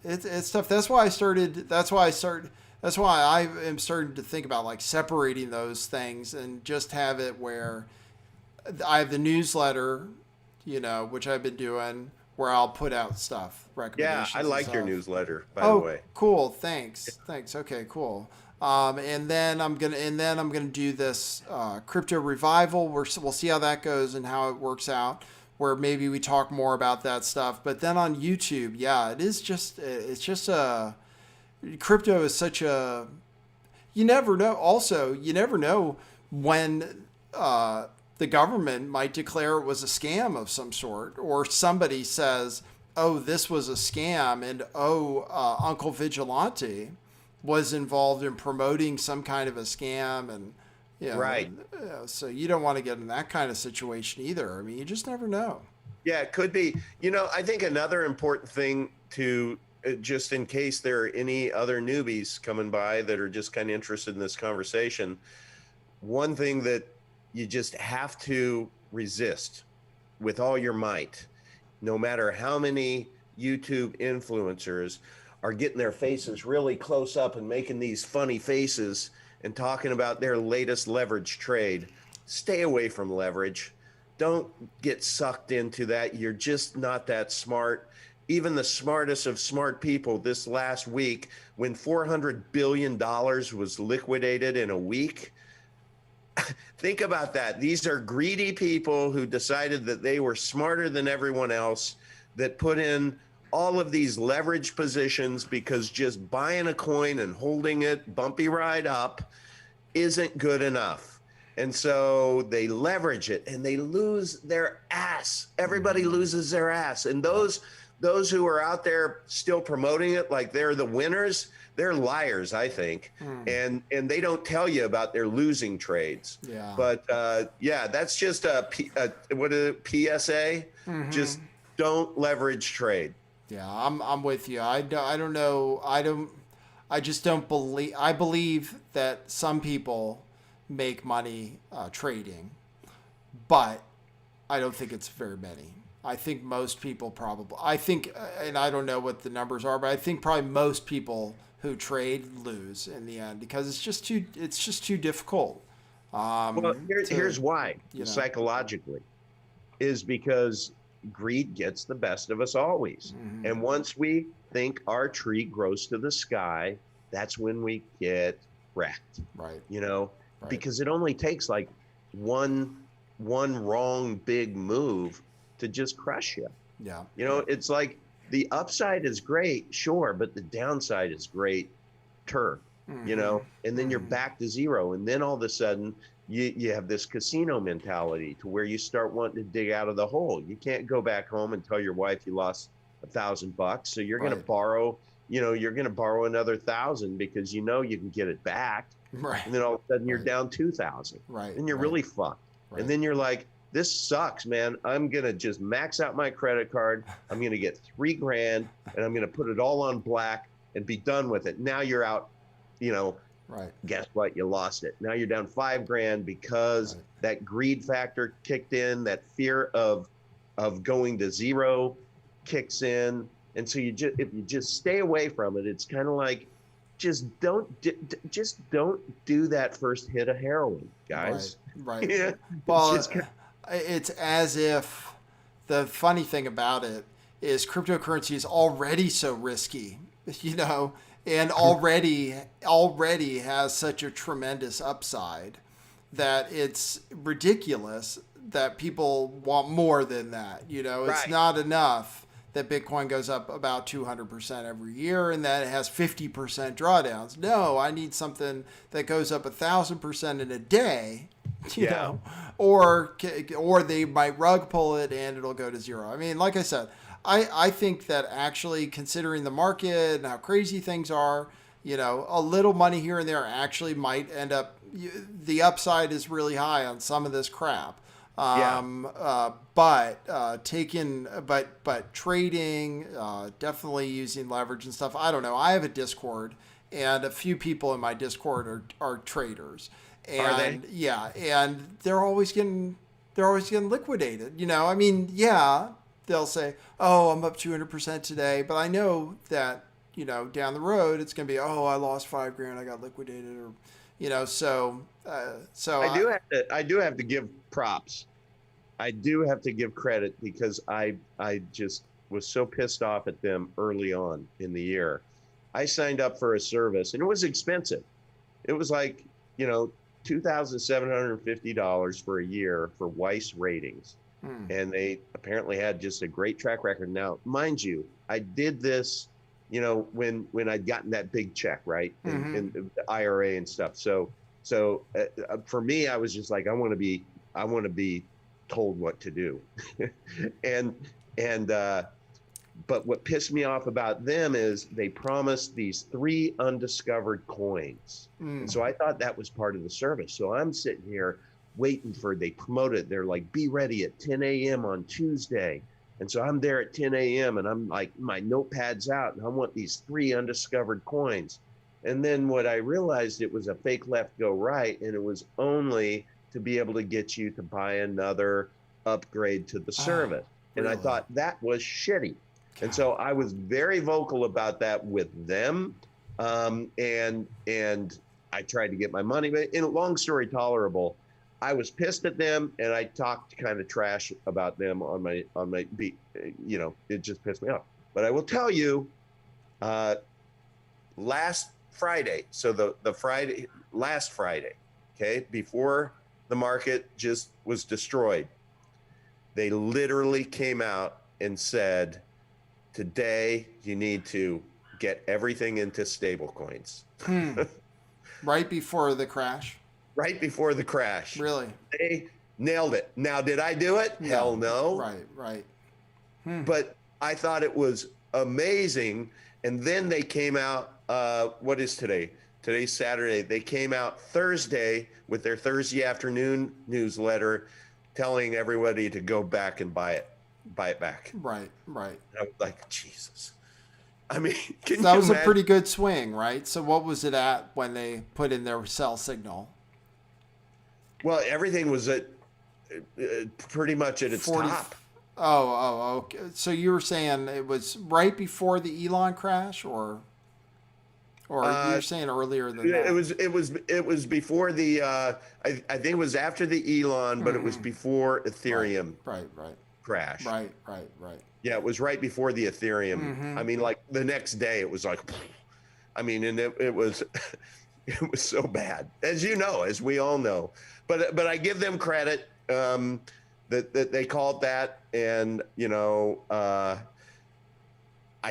it's tough. That's why I am starting to think about like separating those things and just have it where I have the newsletter, which I've been doing, where I'll put out stuff, recommendations. Yeah, I like your newsletter, by the way. Cool. Thanks. Okay, cool. And then I'm gonna do this crypto revival. We'll see how that goes and how it works out. Where maybe we talk more about that stuff. But then on YouTube, crypto is such a. You never know. Also, you never know when the government might declare it was a scam of some sort, or somebody says, oh, this was a scam, and Uncle Vigilante was involved in promoting some kind of a scam, and Right. So you don't want to get in that kind of situation either. I mean, you just never know. Yeah, it could be. I think another important thing to just in case there are any other newbies coming by that are just kind of interested in this conversation, one thing that you just have to resist with all your might, no matter how many YouTube influencers are getting their faces really close up and making these funny faces and talking about their latest leverage trade, stay away from leverage. Don't get sucked into that. You're just not that smart. Even the smartest of smart people this last week, when $400 billion was liquidated in a week, think about that. These are greedy people who decided that they were smarter than everyone else, that put in all of these leverage positions because just buying a coin and holding it bumpy ride up isn't good enough. And so they leverage it and they lose their ass. Everybody loses their ass. And those who are out there still promoting it like they're the winners, they're liars, I think. And they don't tell you about their losing trades. Yeah. But that's just a PSA. Just don't leverage trade. Yeah, I'm with you. I don't know. I just don't believe. I believe that some people make money trading, but I don't think it's very many. I think most people probably. I think, and I don't know what the numbers are, but I think probably most people who trade lose in the end because it's just too difficult. Well, here's why. Psychologically, is because greed gets the best of us always. And once we think our tree grows to the sky, that's when we get wrecked. Right. Because it only takes like one wrong big move to just crush you. Yeah. It's like the upside is great, sure, but the downside is great and then you're back to zero. And then all of a sudden you have this casino mentality to where you start wanting to dig out of the hole. You can't go back home and tell your wife you lost $1,000. So you're going to borrow, you're going to borrow another 1,000 because you can get it back. Right. And then all of a sudden you're down 2,000. Right. And you're really fucked. Right. And then you're like, this sucks, man. I'm going to just max out my credit card. I'm going to get $3,000 and I'm going to put it all on black and be done with it. Now you're out, right. Guess what? You lost it. Now you're down $5,000 because that greed factor kicked in, that fear of going to zero kicks in. And so if you just stay away from it, it's kind of like, just don't do that first hit of heroin, guys. Right. Yeah. Well, it's as if the funny thing about it is cryptocurrency is already so risky, and already has such a tremendous upside that it's ridiculous that people want more than that. It's not enough that Bitcoin goes up about 200% every year and that it has 50% drawdowns. No, I need something that goes up 1,000% in a day, you know, or they might rug pull it and it'll go to zero. I mean, like I said, I think that actually considering the market and how crazy things are, a little money here and there actually might end up, the upside is really high on some of this crap. But trading, definitely using leverage and stuff. I don't know. I have a Discord and a few people in my Discord are traders. And are they? Yeah. And they're always getting liquidated. I mean, yeah, they'll say, oh, I'm up 200% today, but I know that, down the road, it's going to be, oh, I lost $5,000. I got liquidated or, so I do have to give props. I do have to give credit because I just was so pissed off at them early on in the year. I signed up for a service and it was expensive. It was like, $2,750 for a year for Weiss ratings. And they apparently had just a great track record. Now, mind you, I did this, when I'd gotten that big check, right? In the IRA and stuff. So for me, I was just like, I want to be told what to do. and But what pissed me off about them is they promised these 3 undiscovered coins. And so I thought that was part of the service. So I'm sitting here waiting for, they promote it. They're like, be ready at 10 a.m. on Tuesday. And so I'm there at 10 a.m. and I'm like, my notepad's out and I want these 3 undiscovered coins. And then what I realized, it was a fake left, go right. And it was only to be able to get you to buy another upgrade to the service. And I thought that was shitty. And so I was very vocal about that with them. And I tried to get my money, but in a long story tolerable, I was pissed at them and I talked kind of trash about them on my beat. You know, it just pissed me off. But I will tell you, last Friday, so last Friday, okay, before the market just was destroyed, they literally came out and said, today you need to get everything into stable coins. Right before the crash? Right before the crash. Really? They nailed it. Now, did I do it? No. Hell no. Right. But I thought it was amazing. And then they came out, what is today? Today's Saturday. They came out Thursday with their Thursday afternoon newsletter telling everybody to go back and buy it back. Right. I was like, Jesus. I mean, that was a pretty good swing, right? So what was it at when they put in their sell signal? Well, everything was at pretty much at its 40, top. Oh, okay. So you were saying it was right before the Elon crash, or you were saying earlier than that? It was before the I think it was after the Elon, but it was before Ethereum. Right. Crash. Right. Yeah, it was right before the Ethereum. I mean, like the next day, it was like, I mean, and it was it was so bad, as you know, as we all know. But I give them credit that they called that, and you know, I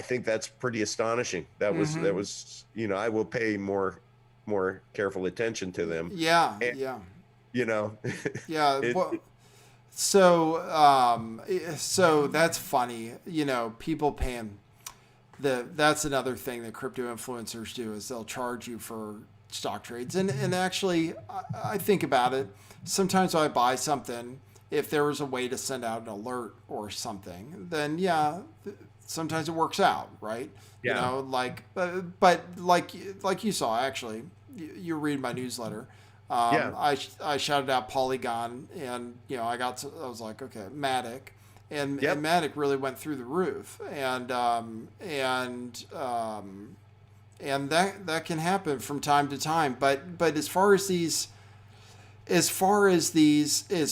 think that's pretty astonishing. That was you know, I will pay more careful attention to them. Yeah. You know. Yeah. So that's funny. You know, people paying that's another thing that crypto influencers do, is they'll charge you for stock trades. And actually, I think about it. Sometimes when I buy something, if there was a way to send out an alert or something, then yeah, sometimes it works out, right? Yeah. You know, like, but like you saw, actually, you read my newsletter. I shouted out Polygon, and you know, I was like, okay, Matic, and Matic really went through the roof, and that can happen from time to time. But as far as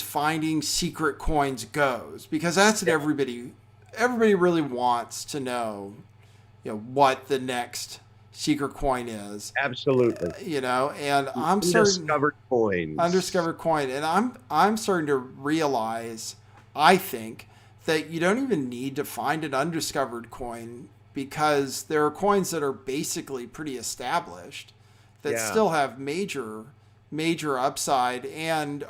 finding secret coins goes, because that's what everybody really wants to know, you know, what the next secret coin is. Absolutely. You know, and I'm undiscovered coins. Undiscovered coin. And I'm starting to realize, I think, that you don't even need to find an undiscovered coin, because there are coins that are basically pretty established that still have major upside and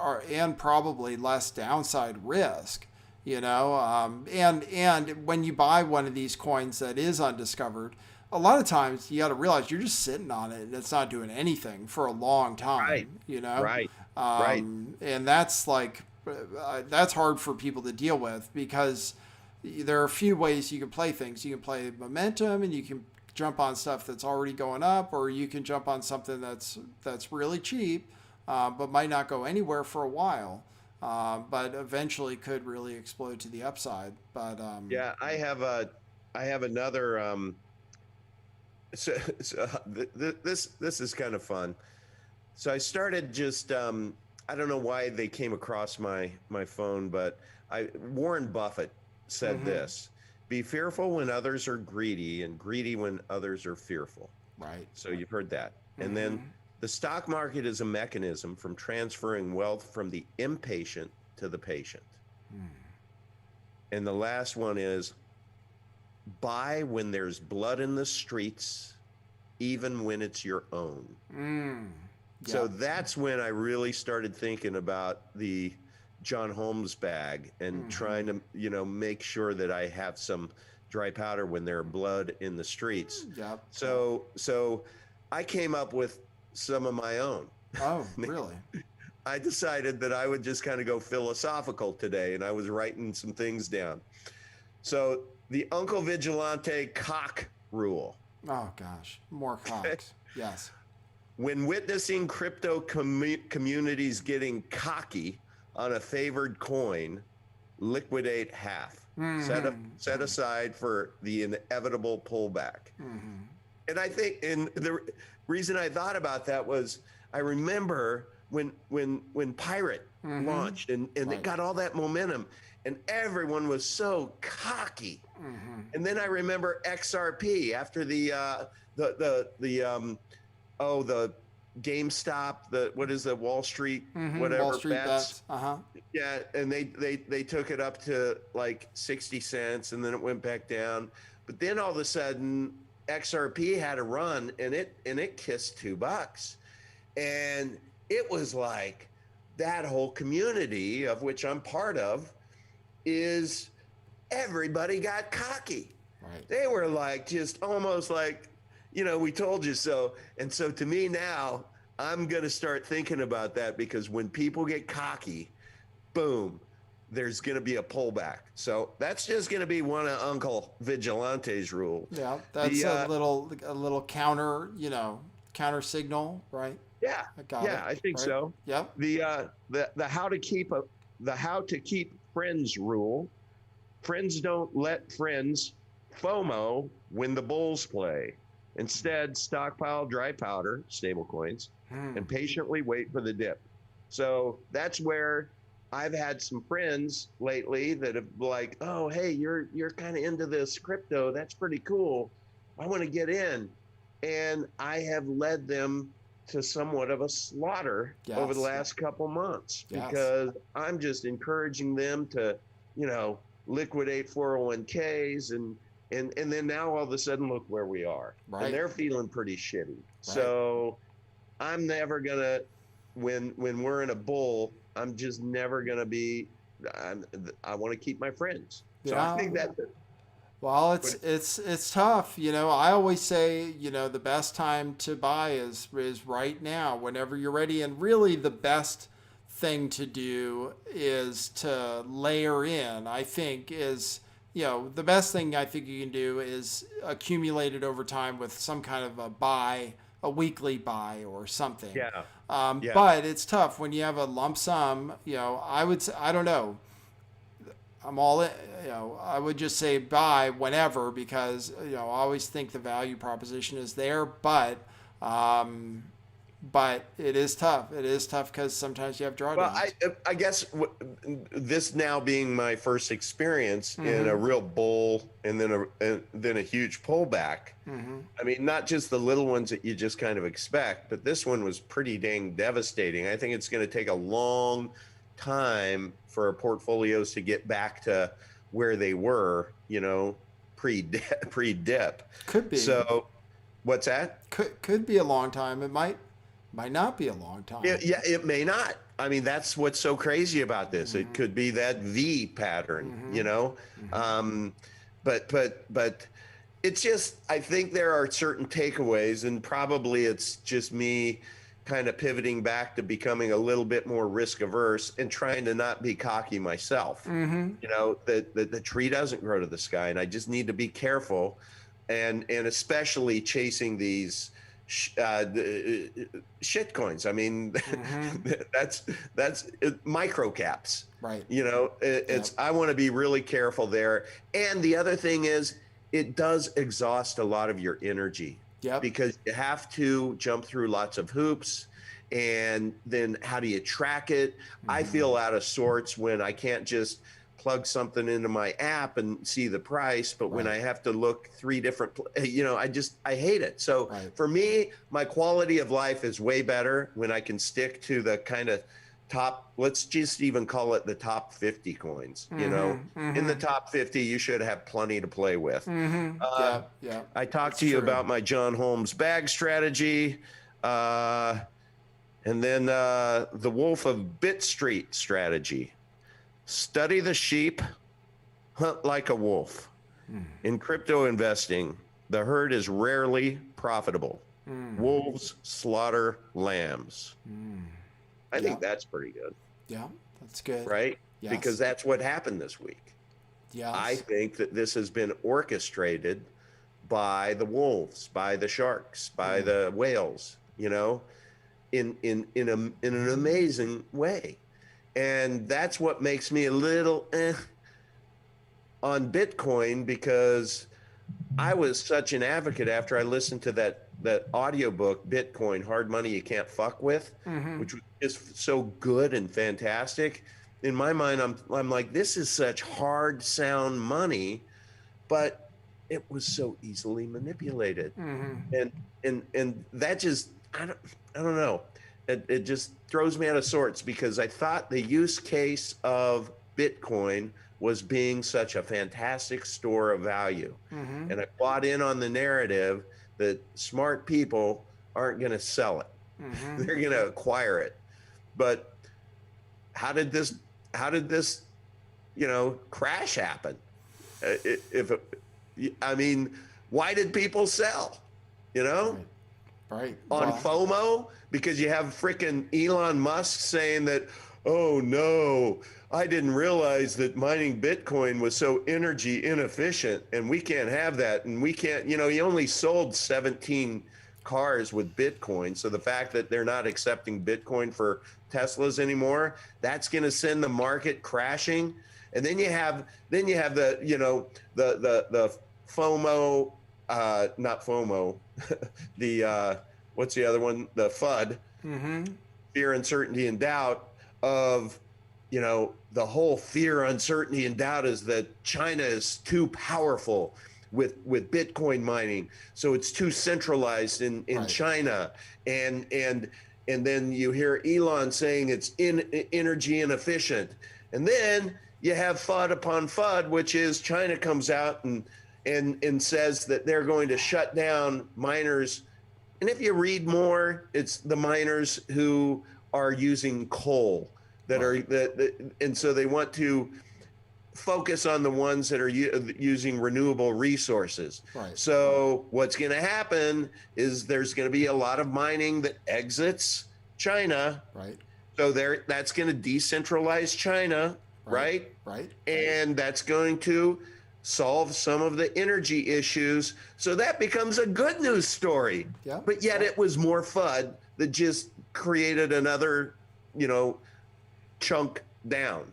probably less downside risk. You know, and when you buy one of these coins that is undiscovered, a lot of times you got to realize you're just sitting on it and it's not doing anything for a long time. Right. You know, Right. And that's like that's hard for people to deal with, because there are a few ways you can play things. You can play momentum, and you can jump on stuff that's already going up, or you can jump on something that's really cheap, but might not go anywhere for a while. But eventually could really explode to the upside. But yeah, I have another. So this is kind of fun. So I started just I don't know why they came across my phone, but Warren Buffett said this: "Be fearful when others are greedy, and greedy when others are fearful." Right. So you've heard that, and then. The stock market is a mechanism from transferring wealth from the impatient to the patient. And the last one is, buy when there's blood in the streets, even when it's your own. So that's when I really started thinking about the John Holmes bag and trying to, you know, make sure that I have some dry powder when there are blood in the streets. Yep. So I came up with some of my own. Oh, really? I decided that I would just kind of go philosophical today, and I was writing some things down. So the Uncle Vigilante cock rule. Oh, gosh. More cocks. Yes. When witnessing crypto communities getting cocky on a favored coin, liquidate half. Set aside for the inevitable pullback. And I think, and the reason I thought about that was I remember when Pirate launched and it got all that momentum and everyone was so cocky. And then I remember XRP after the GameStop, what is the Wall Street, whatever, Wall Street bets. Yeah, and they took it up to like 60 cents and then it went back down. But then all of a sudden XRP had a run and it kissed $2. And it was like that whole community of which I'm part of is everybody got cocky. Right. They were like just almost like, we told you so. And so to me now, I'm going to start thinking about that because when people get cocky, boom, there's going to be a pullback. So that's just going to be one of Uncle Vigilante's rules. Yeah, that's a little counter, counter signal, right? Yeah, I think right? so. Yep. The how to keep friends rule. Friends don't let friends FOMO when the bulls play. Instead, stockpile dry powder, stable coins, and patiently wait for the dip. So that's where I've had some friends lately that have like, oh, hey, you're kind of into this crypto. That's pretty cool. I want to get in. And I have led them to somewhat of a slaughter over the last couple months because I'm just encouraging them to, liquidate 401ks and then now all of a sudden look where we are. Right. And they're feeling pretty shitty. Right. So I'm never gonna when we're in a bull, I'm just never gonna be I want to keep my friends. So I think that well, it's tough. I always say, the best time to buy is right now, whenever you're ready. And really the best thing to do is to layer in, I think, is the best thing I think you can do is accumulate it over time with some kind of a weekly buy or something. Yeah. But it's tough when you have a lump sum. I would say, I don't know. I'm all in, I would just say buy whenever because I always think the value proposition is there, but it is tough. It is tough because sometimes you have drawdowns. Well, I guess this now being my first experience in a real bull and then a huge pullback. I mean, not just the little ones that you just kind of expect, but this one was pretty dang devastating. I think it's going to take a long time for our portfolios to get back to where they were, pre-dip. Could be. So, what's that? Could be a long time. It might not be a long time. It may not. I mean, that's what's so crazy about this. It could be that V pattern, but it's just, I think there are certain takeaways, and probably it's just me kind of pivoting back to becoming a little bit more risk averse and trying to not be cocky myself. The tree doesn't grow to the sky, and I just need to be careful, and especially chasing these shit coins. I mean, that's micro caps, right? I want to be really careful there. And the other thing is, it does exhaust a lot of your energy. Because you have to jump through lots of hoops, and then how do you track it? I feel out of sorts when I can't just plug something into my app and see the price, but when I have to look 3 different, I hate it. So for me, my quality of life is way better when I can stick to the kind of top, let's just even call it the top 50 coins. In the top 50, you should have plenty to play with. I talked to you about my John Holmes bag strategy, and then the Wolf of Bit Street strategy. Study the sheep, hunt like a wolf. In crypto investing, the herd is rarely profitable. Wolves slaughter lambs. I think that's pretty good. Yeah, that's good. Right? Yes. Because that's what happened this week. Yes. I think that this has been orchestrated by the wolves, by the sharks, by the whales, you know, in an amazing way. And that's what makes me a little on Bitcoin, because I was such an advocate after I listened to that audiobook, Bitcoin, Hard Money You Can't Fuck With, which was just so good and fantastic. In my mind, I'm like, this is such hard sound money, but it was so easily manipulated. And that just, I don't know. It just throws me out of sorts, because I thought the use case of Bitcoin was being such a fantastic store of value. And I bought in on the narrative that smart people aren't going to sell it. They're going to acquire it. But how did this, you know, crash happen? I mean, why did people sell? You know? Right. On FOMO, because you have frickin' Elon Musk saying that, oh no, I didn't realize that mining Bitcoin was so energy inefficient, and we can't have that. And we can't, you know, he only sold 17 cars with Bitcoin. So the fact that they're not accepting Bitcoin for Teslas anymore, that's going to send the market crashing. And then you have the, you know, the FOMO, not FOMO, the, what's the other one? The FUD, fear, uncertainty, and doubt of, you know, the whole fear, uncertainty, and doubt is that China is too powerful with Bitcoin mining. So it's too centralized in China. And then you hear Elon saying it's energy inefficient. And then you have FUD upon FUD, which is China comes out and says that they're going to shut down miners. And if you read more, it's the miners who are using coal and so they want to focus on the ones that are using renewable resources. Right. So what's going to happen is there's going to be a lot of mining that exits China. Right. So that's going to decentralize China, right? Right. And that's going to solve some of the energy issues. So that becomes a good news story. Yeah. But yet it was more FUD that just created another, you know, chunk down.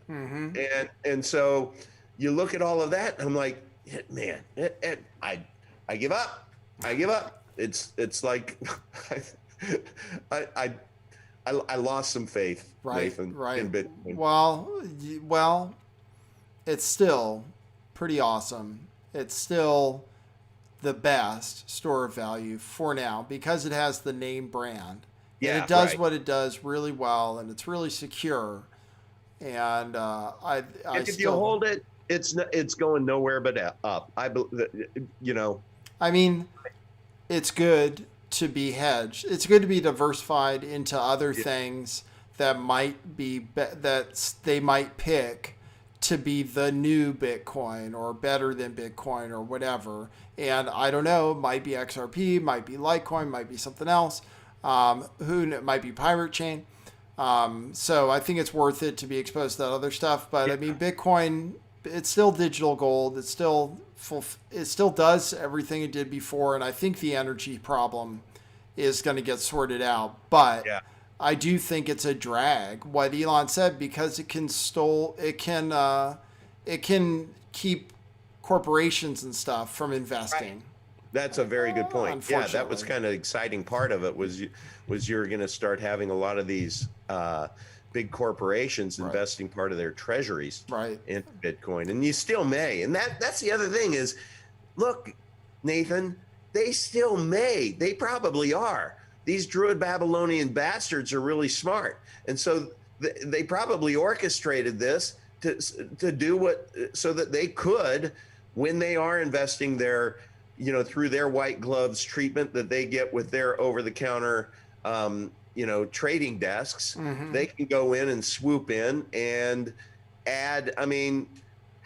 And so you look at all of that and I'm like, man, I give up. It's like I lost some faith, Nathan, in Bitcoin. Well, it's still pretty awesome. It's still the best store of value for now because it has the name brand. Yeah, and it does what it does really well, and it's really secure. And if you hold it, it's going nowhere but up. You know. I mean, it's good to be hedged. It's good to be diversified into other things that might be that they might pick to be the new Bitcoin or better than Bitcoin or whatever. And I don't know, might be XRP, might be Litecoin, might be something else. Might be Pirate Chain. So I think it's worth it to be exposed to that other stuff. But I mean, Bitcoin, it's still digital gold. It still does everything it did before. And I think the energy problem is going to get sorted out. But I do think it's a drag, what Elon said, because it can keep corporations and stuff from investing. Right. That's a very good point. Yeah, that was kind of exciting part of it was you're going to start having a lot of these big corporations investing part of their treasuries into Bitcoin, and you still may. And that's the other thing is, look, Nathan, they still may. They probably are. These Druid Babylonian bastards are really smart, and so they probably orchestrated this to do so that they could, when they are investing their, you know, through their white gloves treatment that they get with their over-the-counter, you know, trading desks, they can go in and swoop in and add. I mean,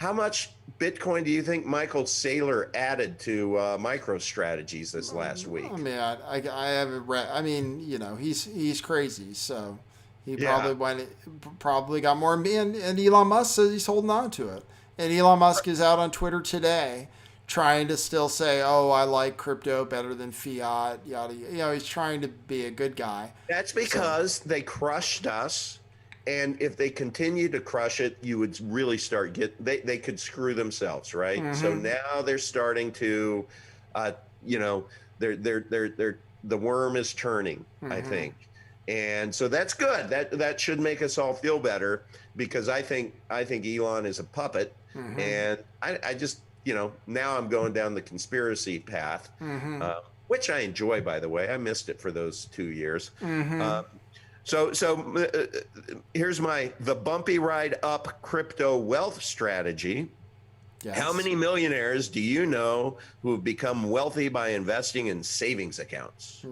How much Bitcoin do you think Michael Saylor added to MicroStrategies this last week? I mean, I haven't read. I mean, you know, he's crazy, so he Yeah. probably got more. And Elon Musk says he's holding on to it. And Elon Musk is out on Twitter today trying to still say, "Oh, I like crypto better than fiat." Yada. You know, he's trying to be a good guy. That's because they crushed us. And if they continue to crush it, you would really start they could screw themselves, right? Mm-hmm. So now they're starting to, you know, the worm is turning, I think. And so that's good. That should make us all feel better, because I think Elon is a puppet. And I just, you know, now I'm going down the conspiracy path, which I enjoy, by the way. I missed it for those 2 years. So here's the bumpy ride up crypto wealth strategy. Yes. How many millionaires do you know who have become wealthy by investing in savings accounts?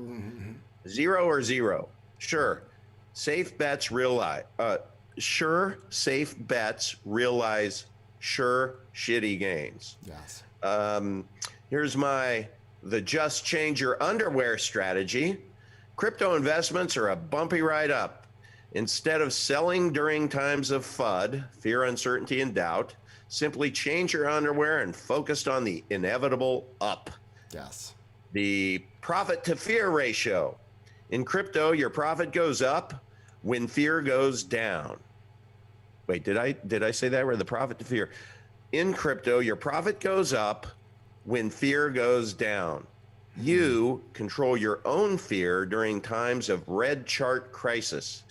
0 or 0? Sure. Safe bets realize. Sure, safe bets realize sure shitty gains. Yes. Here's the just change your underwear strategy. Crypto investments are a bumpy ride up. Instead of selling during times of FUD, fear, uncertainty, and doubt, simply change your underwear and focus on the inevitable up. Yes. The profit to fear ratio. In crypto, your profit goes up when fear goes down. Wait, did I say that right? The profit to fear. In crypto, your profit goes up when fear goes down. You control your own fear during times of red chart crisis.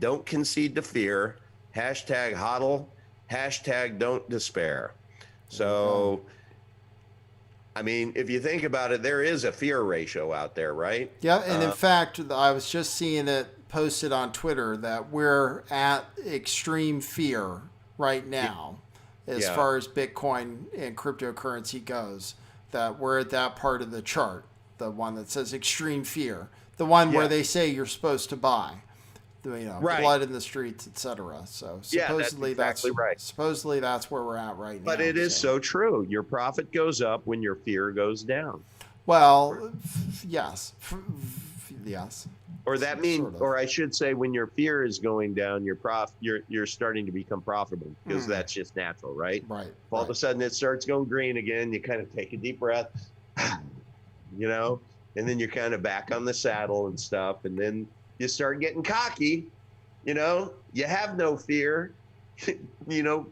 Don't concede to fear. Hashtag hodl. Hashtag don't despair. So, I mean, if you think about it, there is a fear ratio out there, right? Yeah, and in fact, I was just seeing it posted on Twitter that we're at extreme fear right now as far as Bitcoin and cryptocurrency goes, that we're at that part of the chart, the one that says extreme fear, the one where they say you're supposed to buy, you know, blood in the streets, etc. So supposedly that's exactly right. Supposedly that's where we're at right now. But it is so true. Your profit goes up when your fear goes down. Well, yes. Yes. Or that means, Sort of. or I should say, when your fear is going down, you're starting to become profitable, because that's just natural, right? Right. All of a sudden it starts going green again. You kind of take a deep breath, you know, and then you're kind of back on the saddle and stuff. And then you start getting cocky, you know, you have no fear, you know,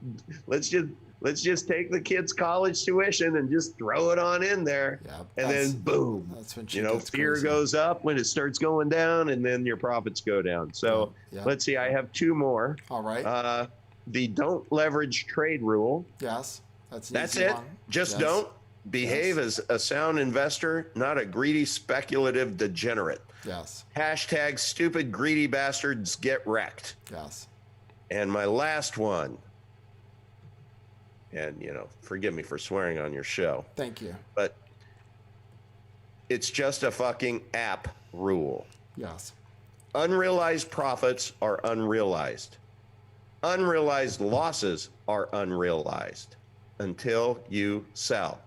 let's just take the kids' college tuition and just throw it on in there. Yeah, and then boom, that's when you know, fear crazy. goes up when it starts going down, and then your profits go down. So let's see, I have 2 more. All right. The don't leverage trade rule. Yes. That's it. One. Just don't behave as a sound investor, not a greedy speculative degenerate. Yes. Hashtag stupid greedy bastards get wrecked. Yes. And my last one, and, you know, forgive me for swearing on your show. Thank you. But it's just a fucking app rule. Yes. Unrealized profits are unrealized. Unrealized losses are unrealized until you sell.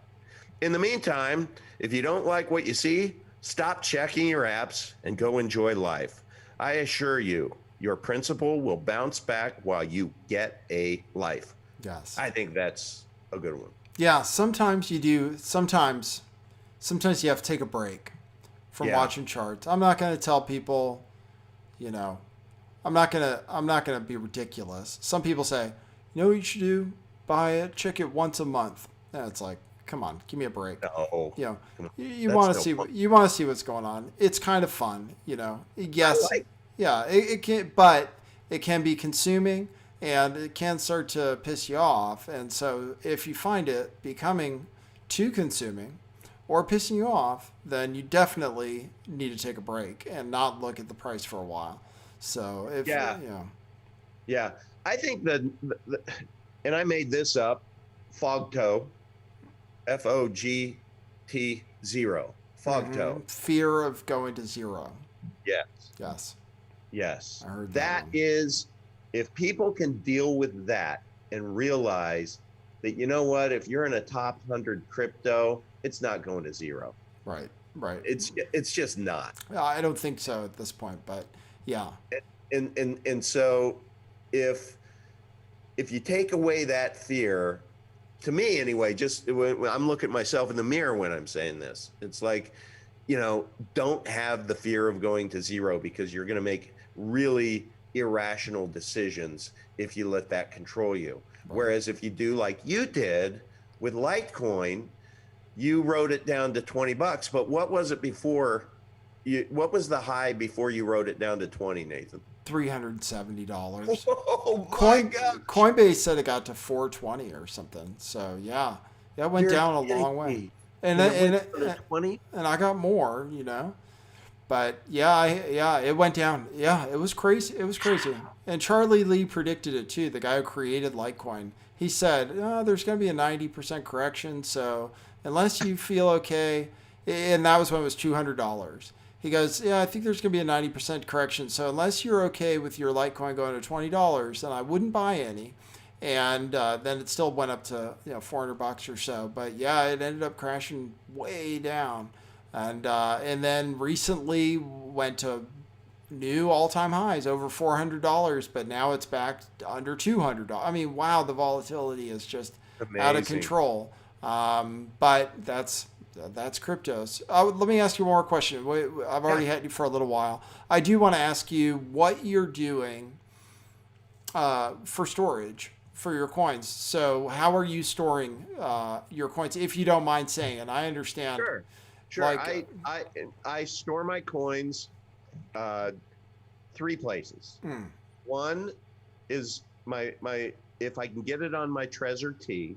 In the meantime, if you don't like what you see, stop checking your apps and go enjoy life. I assure you, your principal will bounce back while you get a life. Yes. I think that's a good one. Yeah, sometimes you do. Sometimes you have to take a break from watching charts. I'm not going to tell people, you know, I'm not going to be ridiculous. Some people say, you know what you should do? Buy it, check it once a month. And it's like, come on, give me a break. No. You know, you want to see what's going on. It's kind of fun, you know. Yes. It can, but it can be consuming. And it can start to piss you off. And so if you find it becoming too consuming or pissing you off, then you definitely need to take a break and not look at the price for a while. So if, Yeah. I think that, and I made this up, FOGTO, FOGT 0, FOGTO. Fear of going to zero. Yes. I heard that one. is, if people can deal with that and realize that, you know what, if you're in a top 100 crypto, it's not going to zero. Right. Right. It's just not. I don't think so at this point, but yeah. And so if you take away that fear, to me anyway, just when I'm looking at myself in the mirror when I'm saying this, it's like, don't have the fear of going to zero, because you're going to make really irrational decisions if you let that control you. Right. Whereas if you do like you did with Litecoin, you wrote it down to $20, but what was it before? What was the high before you wrote it down to 20, Nathan? $370. Oh my God. Coinbase said it got to 420 or something. So yeah, that went down a long way. And I got more, but yeah, it went down. Yeah, it was crazy. It was crazy. And Charlie Lee predicted it too. The guy who created Litecoin, he said, there's going to be a 90% correction. So unless you feel okay, and that was when it was $200. He goes, I think there's going to be a 90% correction. So unless you're okay with your Litecoin going to $20, then I wouldn't buy any. And then it still went up to $400 or so. But yeah, it ended up crashing way down, and then recently went to new all-time highs, over $400. But now it's back under $200. I mean, wow, the volatility is just amazing. Out of control. But that's cryptos. Let me ask you one more question. I've already had you for a little while. I do want to ask you what you're doing for storage for your coins. So how are you storing your coins, if you don't mind saying? And I understand. Sure. Like, I store my coins 3 places. One is my if I can get it on my Trezor T.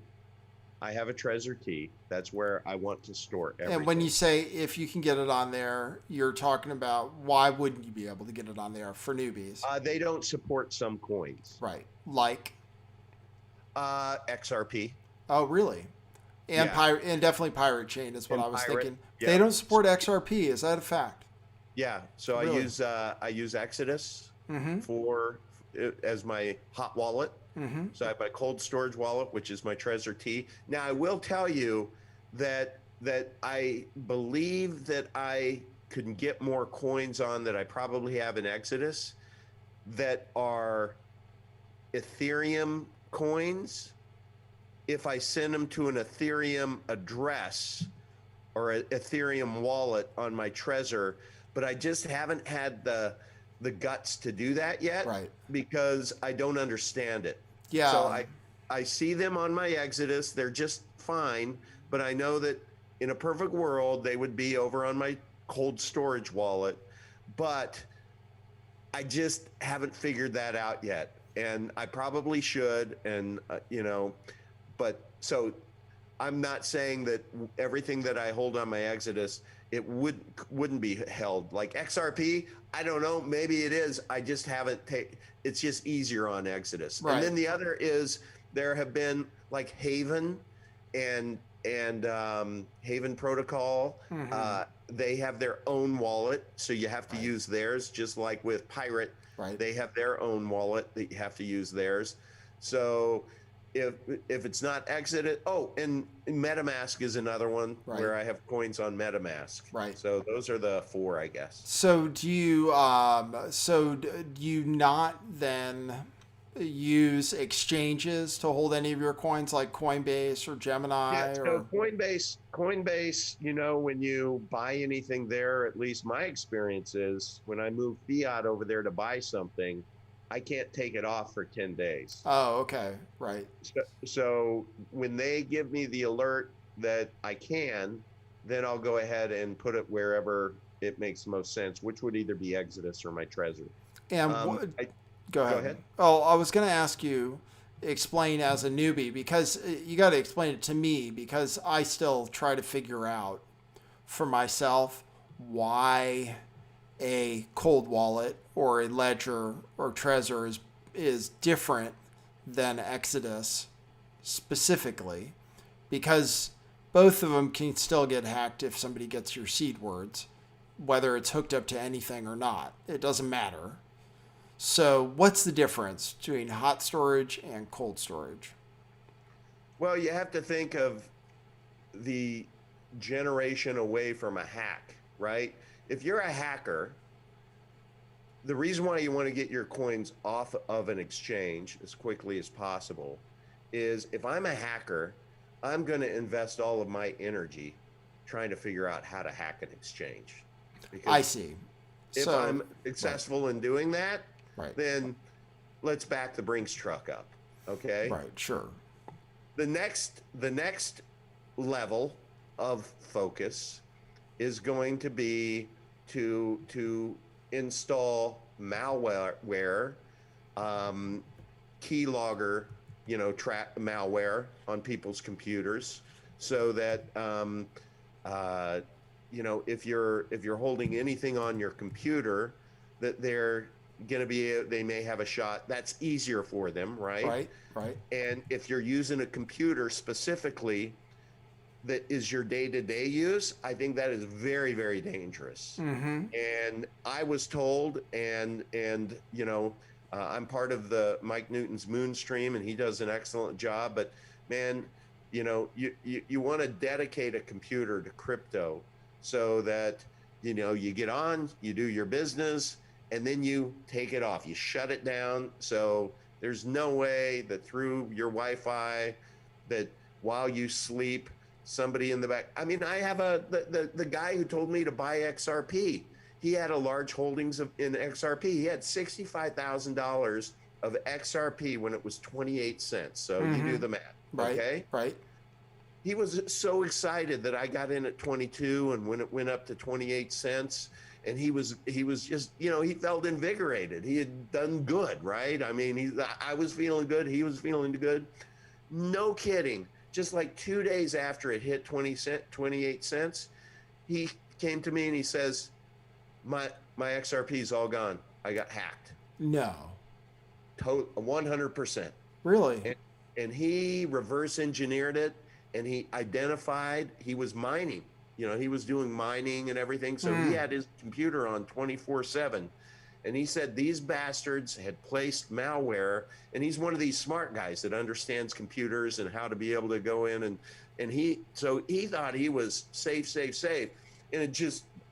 I have a Trezor T. That's where I want to store everything. And when you say if you can get it on there, you're talking about why wouldn't you be able to get it on there for newbies? They don't support some coins. Right. Like? XRP. Oh, really? And and definitely Pirate Chain is what I was thinking. Yeah. They don't support XRP. Is that a fact? Yeah. So really? I use Exodus for as my hot wallet. So I have my cold storage wallet, which is my Trezor T. Now I will tell you that I believe that I could get more coins on that I probably have in Exodus that are Ethereum coins if I send them to an Ethereum address or an Ethereum wallet on my Trezor, but I just haven't had the guts to do that yet, right? Because I don't understand it. Yeah. So I see them on my Exodus. They're just fine, but I know that in a perfect world, they would be over on my cold storage wallet, but I just haven't figured that out yet. And I probably should. And, but so I'm not saying that everything that I hold on my Exodus, it wouldn't be held. Like XRP, I don't know, maybe it is. I just haven't it's just easier on Exodus. Right. And then the other is there have been like Haven and Haven Protocol. They have their own wallet, so you have to use theirs, just like with Pirate. Right. They have their own wallet that you have to use theirs. So if it's not Exodus, and MetaMask is another one where I have coins on MetaMask. Right. So those are the 4, I guess. So do you not then use exchanges to hold any of your coins like Coinbase or Gemini? Yeah, so Coinbase, when you buy anything there, at least my experience is when I move fiat over there to buy something, I can't take it off for 10 days. Oh, okay. Right. So when they give me the alert that I can, then I'll go ahead and put it wherever it makes the most sense, which would either be Exodus or my Trezor. And Go ahead. Oh, I was going to ask you, explain as a newbie, because you got to explain it to me, because I still try to figure out for myself why a cold wallet or a Ledger or Trezor is different than Exodus specifically, because both of them can still get hacked if somebody gets your seed words, whether it's hooked up to anything or not. It doesn't matter. So what's the difference between hot storage and cold storage? Well, you have to think of the generation away from a hack, right? If you're a hacker, the reason why you want to get your coins off of an exchange as quickly as possible is if I'm a hacker, I'm going to invest all of my energy trying to figure out how to hack an exchange. Because I see. if So, I'm successful in doing that, right, then let's back the Brinks truck up. Okay. right, sure. The next level of focus is going to be to install malware, keylogger, track malware on people's computers, so that if you're holding anything on your computer, that they're going to they may have a shot. That's easier for them, right? Right. And if you're using a computer specifically that is your day-to-day use, I think that is very, very dangerous. Mm-hmm. And I was told, and I'm part of the Mike Newton's Moonstream, and he does an excellent job. But man, you want to dedicate a computer to crypto so that you get on, you do your business, and then you take it off. You shut it down. So there's no way that through your Wi-Fi, that while you sleep, somebody in the back. I mean, I have the guy who told me to buy XRP. He had a large holdings in XRP. He had $65,000 of XRP when it was 28 cents. So you do the math, Right. okay? Right. He was so excited that I got in at 22, and when it went up to 28 cents, and he was just, he felt invigorated. He had done good, right? I mean, I was feeling good. He was feeling good. No kidding. Just like 2 days after it hit 28 cents, he came to me and he says, my XRP is all gone. I got hacked. No. 100%. Really? And he reverse engineered it, and he identified he was mining. He was doing mining and everything. So he had his computer on 24/7. And he said these bastards had placed malware, and he's one of these smart guys that understands computers and how to be able to go in, and he thought he was safe. And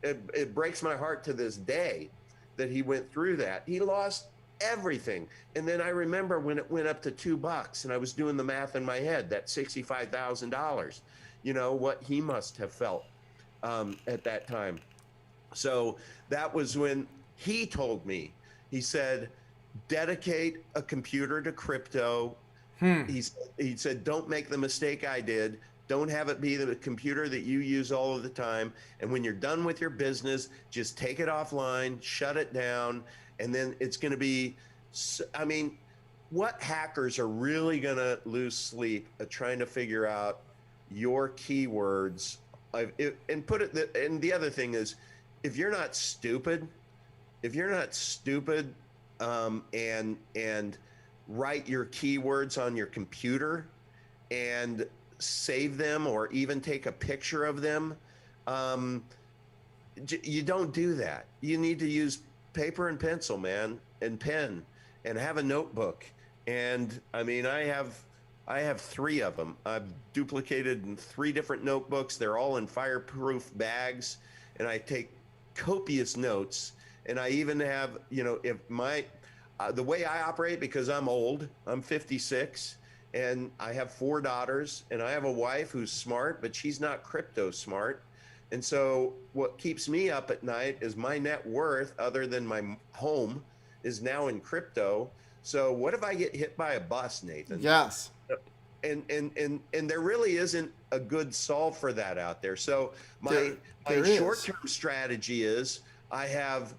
it breaks my heart to this day that he went through that. He lost everything. And then I remember when it went up to $2, and I was doing the math in my head, that $65,000, what he must have felt at that time. So that was when he told me, he said, dedicate a computer to crypto. He said, don't make the mistake I did. Don't have it be the computer that you use all of the time. And when you're done with your business, just take it offline, shut it down. And then it's going to be, I mean, what hackers are really going to lose sleep at trying to figure out your keywords? And the other thing is, if you're not stupid, and write your keywords on your computer and save them, or even take a picture of them, you don't do that. You need to use paper and pencil, man, and pen, and have a notebook. And I mean, I have 3 of them. I've duplicated in 3 different notebooks. They're all in fireproof bags, and I take copious notes. And I even have, if the way I operate, because I'm old, I'm 56, and I have 4 daughters, and I have a wife who's smart, but she's not crypto smart. And so what keeps me up at night is my net worth, other than my home, is now in crypto. So what if I get hit by a bus, Nathan? Yes. And there really isn't a good solve for that out there. So my short-term strategy is I have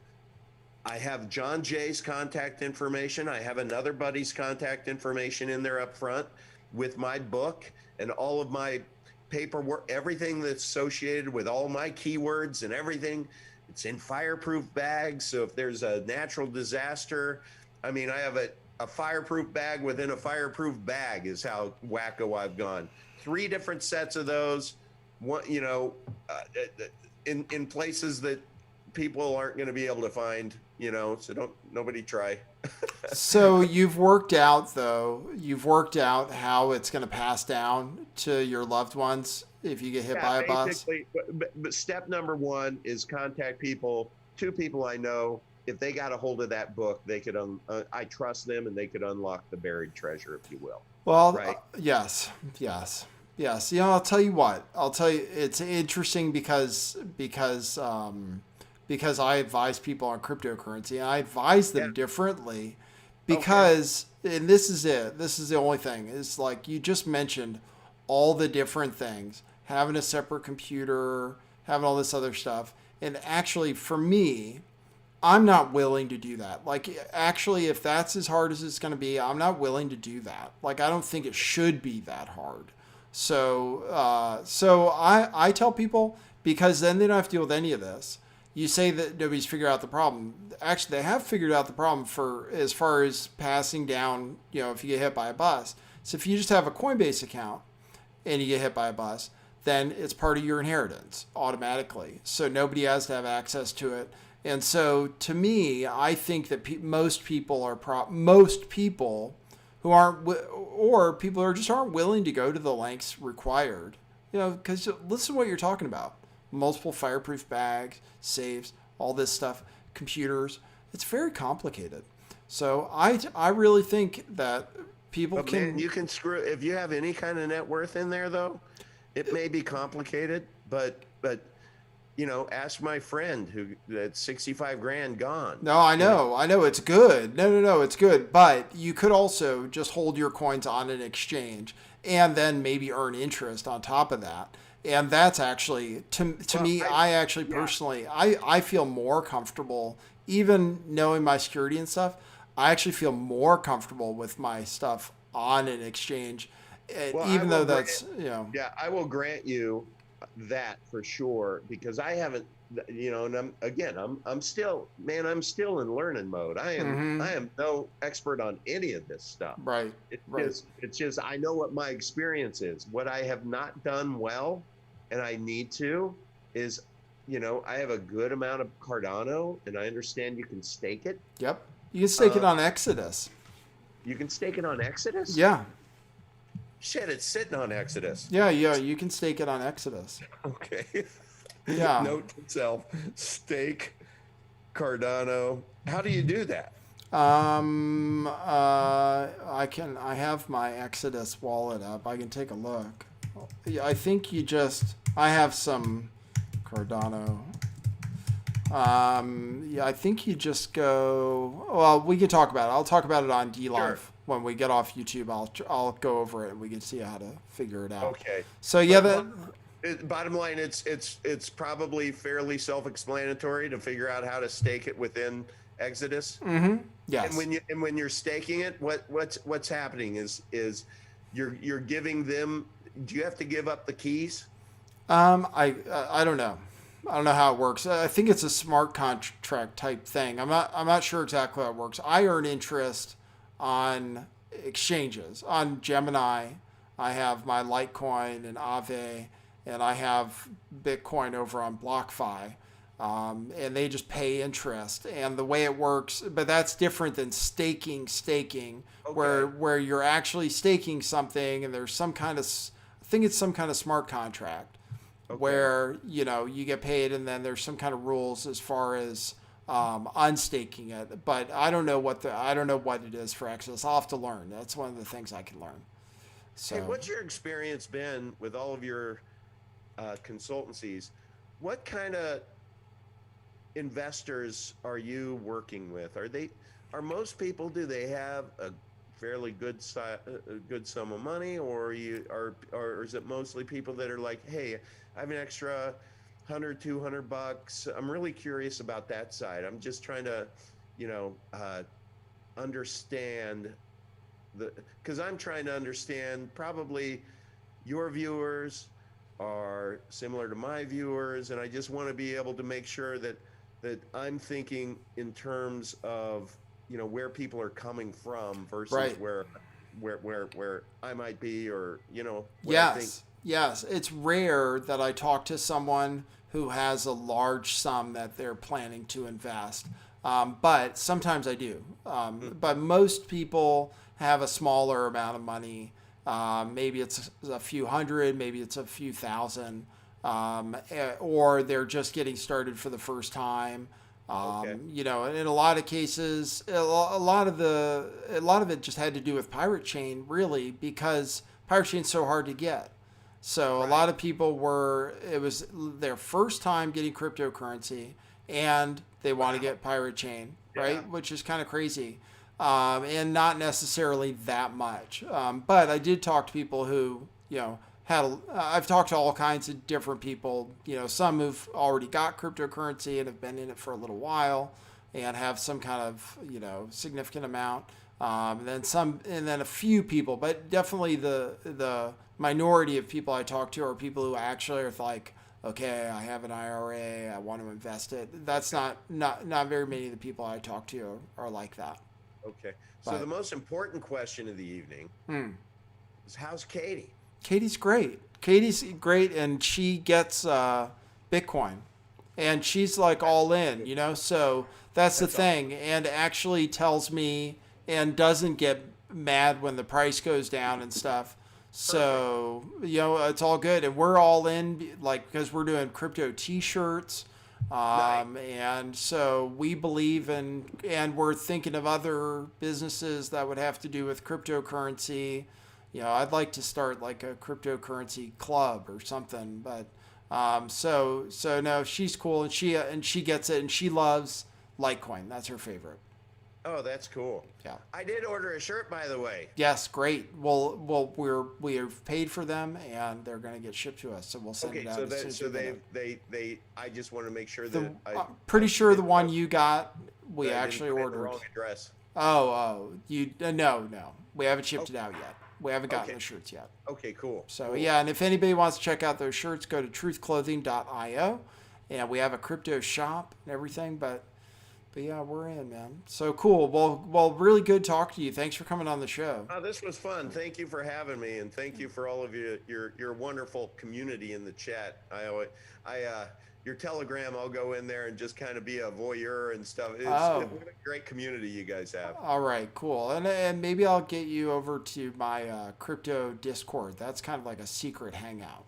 John Jay's contact information. I have another buddy's contact information in there up front with my book and all of my paperwork, everything that's associated with all my keywords and everything. It's in fireproof bags. So if there's a natural disaster, I mean, I have a fireproof bag within a fireproof bag is how wacko I've gone. 3 different sets of those, one, in places that people aren't going to be able to find, so nobody try. So you've worked out how it's going to pass down to your loved ones if you get hit by a bus? Basically, but step number one is contact people, 2 people I know. If they got a hold of that book, they could, I trust them, and they could unlock the buried treasure, if you will. Well, right? Yes. I'll tell you, it's interesting because I advise people on cryptocurrency, and I advise them differently because, and this is it. This is the only thing. It's like you just mentioned all the different things, having a separate computer, having all this other stuff. And actually, for me, I'm not willing to do that. Like, actually, if that's as hard as it's going to be, I'm not willing to do that. Like, I don't think it should be that hard. So I tell people, because then they don't have to deal with any of this. You say that nobody's figured out the problem. Actually, they have figured out the problem for as far as passing down, if you get hit by a bus. So if you just have a Coinbase account and you get hit by a bus, then it's part of your inheritance automatically. So nobody has to have access to it. And so to me, I think that most people who aren't, or people who just aren't willing to go to the lengths required, because listen to what you're talking about. Multiple fireproof bags, safes, all this stuff, computers. It's very complicated. So I really think that people can... Man, you can screw... If you have any kind of net worth in there, though, it may be complicated, but ask my friend who that's 65 grand gone. No, I know it's good. No, it's good. But you could also just hold your coins on an exchange and then maybe earn interest on top of that. And that's actually, to me, I actually personally, I feel more comfortable, even knowing my security and stuff, I actually feel more comfortable with my stuff on an exchange, even though that's, Yeah, I will grant you that for sure, because I haven't, and I'm still in learning mode. I am no expert on any of this stuff. Right. It's just I know what my experience is. What I have not done well, and I need to, is, I have a good amount of Cardano, and I understand you can stake it. Yep. You can stake it on Exodus. You can stake it on Exodus? Yeah. Shit, it's sitting on Exodus. Yeah, you can stake it on Exodus. Okay. Yeah. Note to self, stake Cardano. How do you do that? I have my Exodus wallet up. I can take a look. I think I have some Cardano. I think you just go, well, we can talk about it. I'll talk about it on DLive. Sure. When we get off YouTube. I'll go over it and we can see how to figure it out. Okay. So yeah, bottom line, it's probably fairly self-explanatory to figure out how to stake it within Exodus. Mm-hmm. Yes. And when you're staking it, what's happening is you're giving them. Do you have to give up the keys? I don't know. I don't know how it works. I think it's a smart contract type thing. I'm not sure exactly how it works. I earn interest on exchanges. On Gemini, I have my Litecoin and Aave, and I have Bitcoin over on BlockFi, and they just pay interest. And the way it works, but that's different than staking, okay. where you're actually staking something, and there's some kind of, I think it's some kind of smart contract, where you get paid, and then there's some kind of rules as far as unstaking it, but I don't know what it is for Exodus. I'll have to learn. That's one of the things I can learn. So, hey, what's your experience been with all of your consultancies? What kind of investors are you working with? Are most people? Do they have a fairly good sum of money, or is it mostly people that are like, hey, I have an extra $100-200. I'm really curious about that side. I'm just trying to, understand because I'm trying to understand, probably your viewers are similar to my viewers, and I just want to be able to make sure that I'm thinking in terms of, where people are coming from versus right. where I might be, or, what I think. Yes, it's rare that I talk to someone who has a large sum that they're planning to invest. But sometimes I do. But most people have a smaller amount of money. Maybe it's a few hundred, maybe it's a few thousand, or they're just getting started for the first time. You know, and in a lot of cases, a lot of it just had to do with Pirate Chain, really, because Pirate Chain's so hard to get. So a lot of people it was their first time getting cryptocurrency, and they want to get Pirate Chain, right? Which is kind of crazy, and not necessarily that much. But I did talk to people who, you know, I've talked to all kinds of different people, you know, some who've already got cryptocurrency and have been in it for a little while and have some kind of, you know, significant amount. And then a few people, but definitely the minority of people I talk to are people who actually are like, okay, I have an IRA, I want to invest it. That's not very many of the people I talk to are like that. Okay. So the most important question of the evening is, how's Katie? Katie's great. Katie's great, and she gets Bitcoin, and she's like all in, you know. So that's the thing, and actually tells me and doesn't get mad when the price goes down and stuff. So, you know, it's all good, and we're all in, like, because we're doing crypto T-shirts, and so we believe in, and we're thinking of other businesses that would have to do with cryptocurrency. You know, I'd like to start like a cryptocurrency club or something, but so no, she's cool, and she gets it, and she loves Litecoin. That's her favorite. Oh, that's cool. Yeah. I did order a shirt, by the way. Yes, great. Well, we've paid for them, and they're going to get shipped to us, so we'll send it out. I just want to make sure that pretty sure the one you got, we actually didn't print ordered. the wrong address. No, we haven't shipped it out yet. We haven't gotten the shirts yet. Okay, cool. So yeah, and if anybody wants to check out those shirts, go to truthclothing.io, and we have a crypto shop and everything. But yeah, we're in, man. So cool. Well, really good talking to you. Thanks for coming on the show. Oh, this was fun. Thank you for having me, and thank you for all of your wonderful community in the chat. Your Telegram, I'll go in there and just kind of be a voyeur and stuff. What a great community you guys have. All right, cool. And maybe I'll get you over to my crypto Discord. That's kind of like a secret hangout.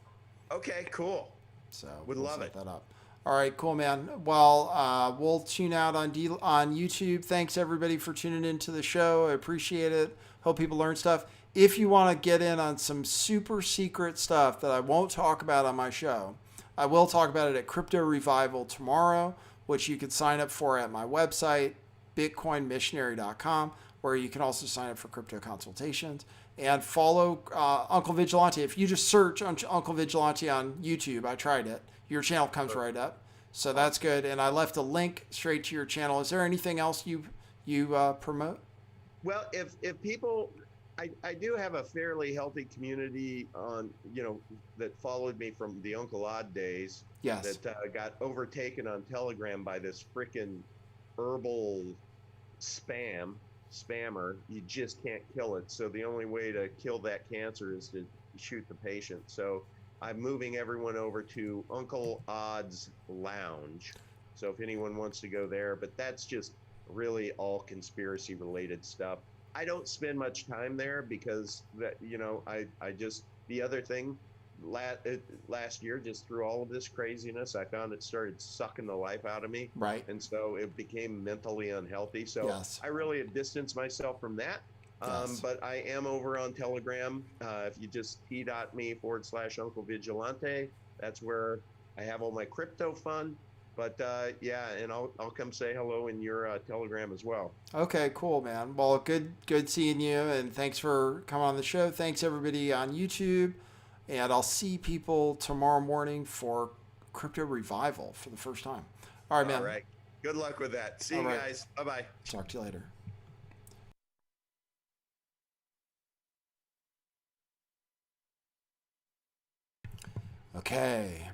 Okay, cool. So would love it. That up. All right, cool, man. Well, we'll tune out on YouTube. Thanks everybody for tuning into the show. I appreciate it. Hope people learn stuff. If you want to get in on some super secret stuff that I won't talk about on my show, I will talk about it at Crypto Revival tomorrow, which you can sign up for at my website, bitcoinmissionary.com, where you can also sign up for crypto consultations. And follow Uncle Vigilante. If you just search Uncle Vigilante on YouTube, I tried it, your channel comes right up. So that's good. And I left a link straight to your channel. Is there anything else you promote? Well, if people... I do have a fairly healthy community on, that followed me from the Uncle Odd days. Yes. That got overtaken on Telegram by this frickin' herbal spammer. You just can't kill it. So the only way to kill that cancer is to shoot the patient. So I'm moving everyone over to Uncle Odd's Lounge. So if anyone wants to go there, but that's just really all conspiracy related stuff. I don't spend much time there because I just, the other thing last year, just through all of this craziness, I found it started sucking the life out of me. Right. And so it became mentally unhealthy. So yes. I really have distanced myself from that. Yes. But I am over on Telegram. If you just t.me/Uncle Vigilante, that's where I have all my crypto fun. But yeah, and I'll come say hello in your Telegram as well. Okay, cool, man. Well, good seeing you, and thanks for coming on the show. Thanks everybody on YouTube, and I'll see people tomorrow morning for Crypto Revival for the first time. All right, man. All right. Good luck with that. See you guys. Bye-bye. Talk to you later. Okay.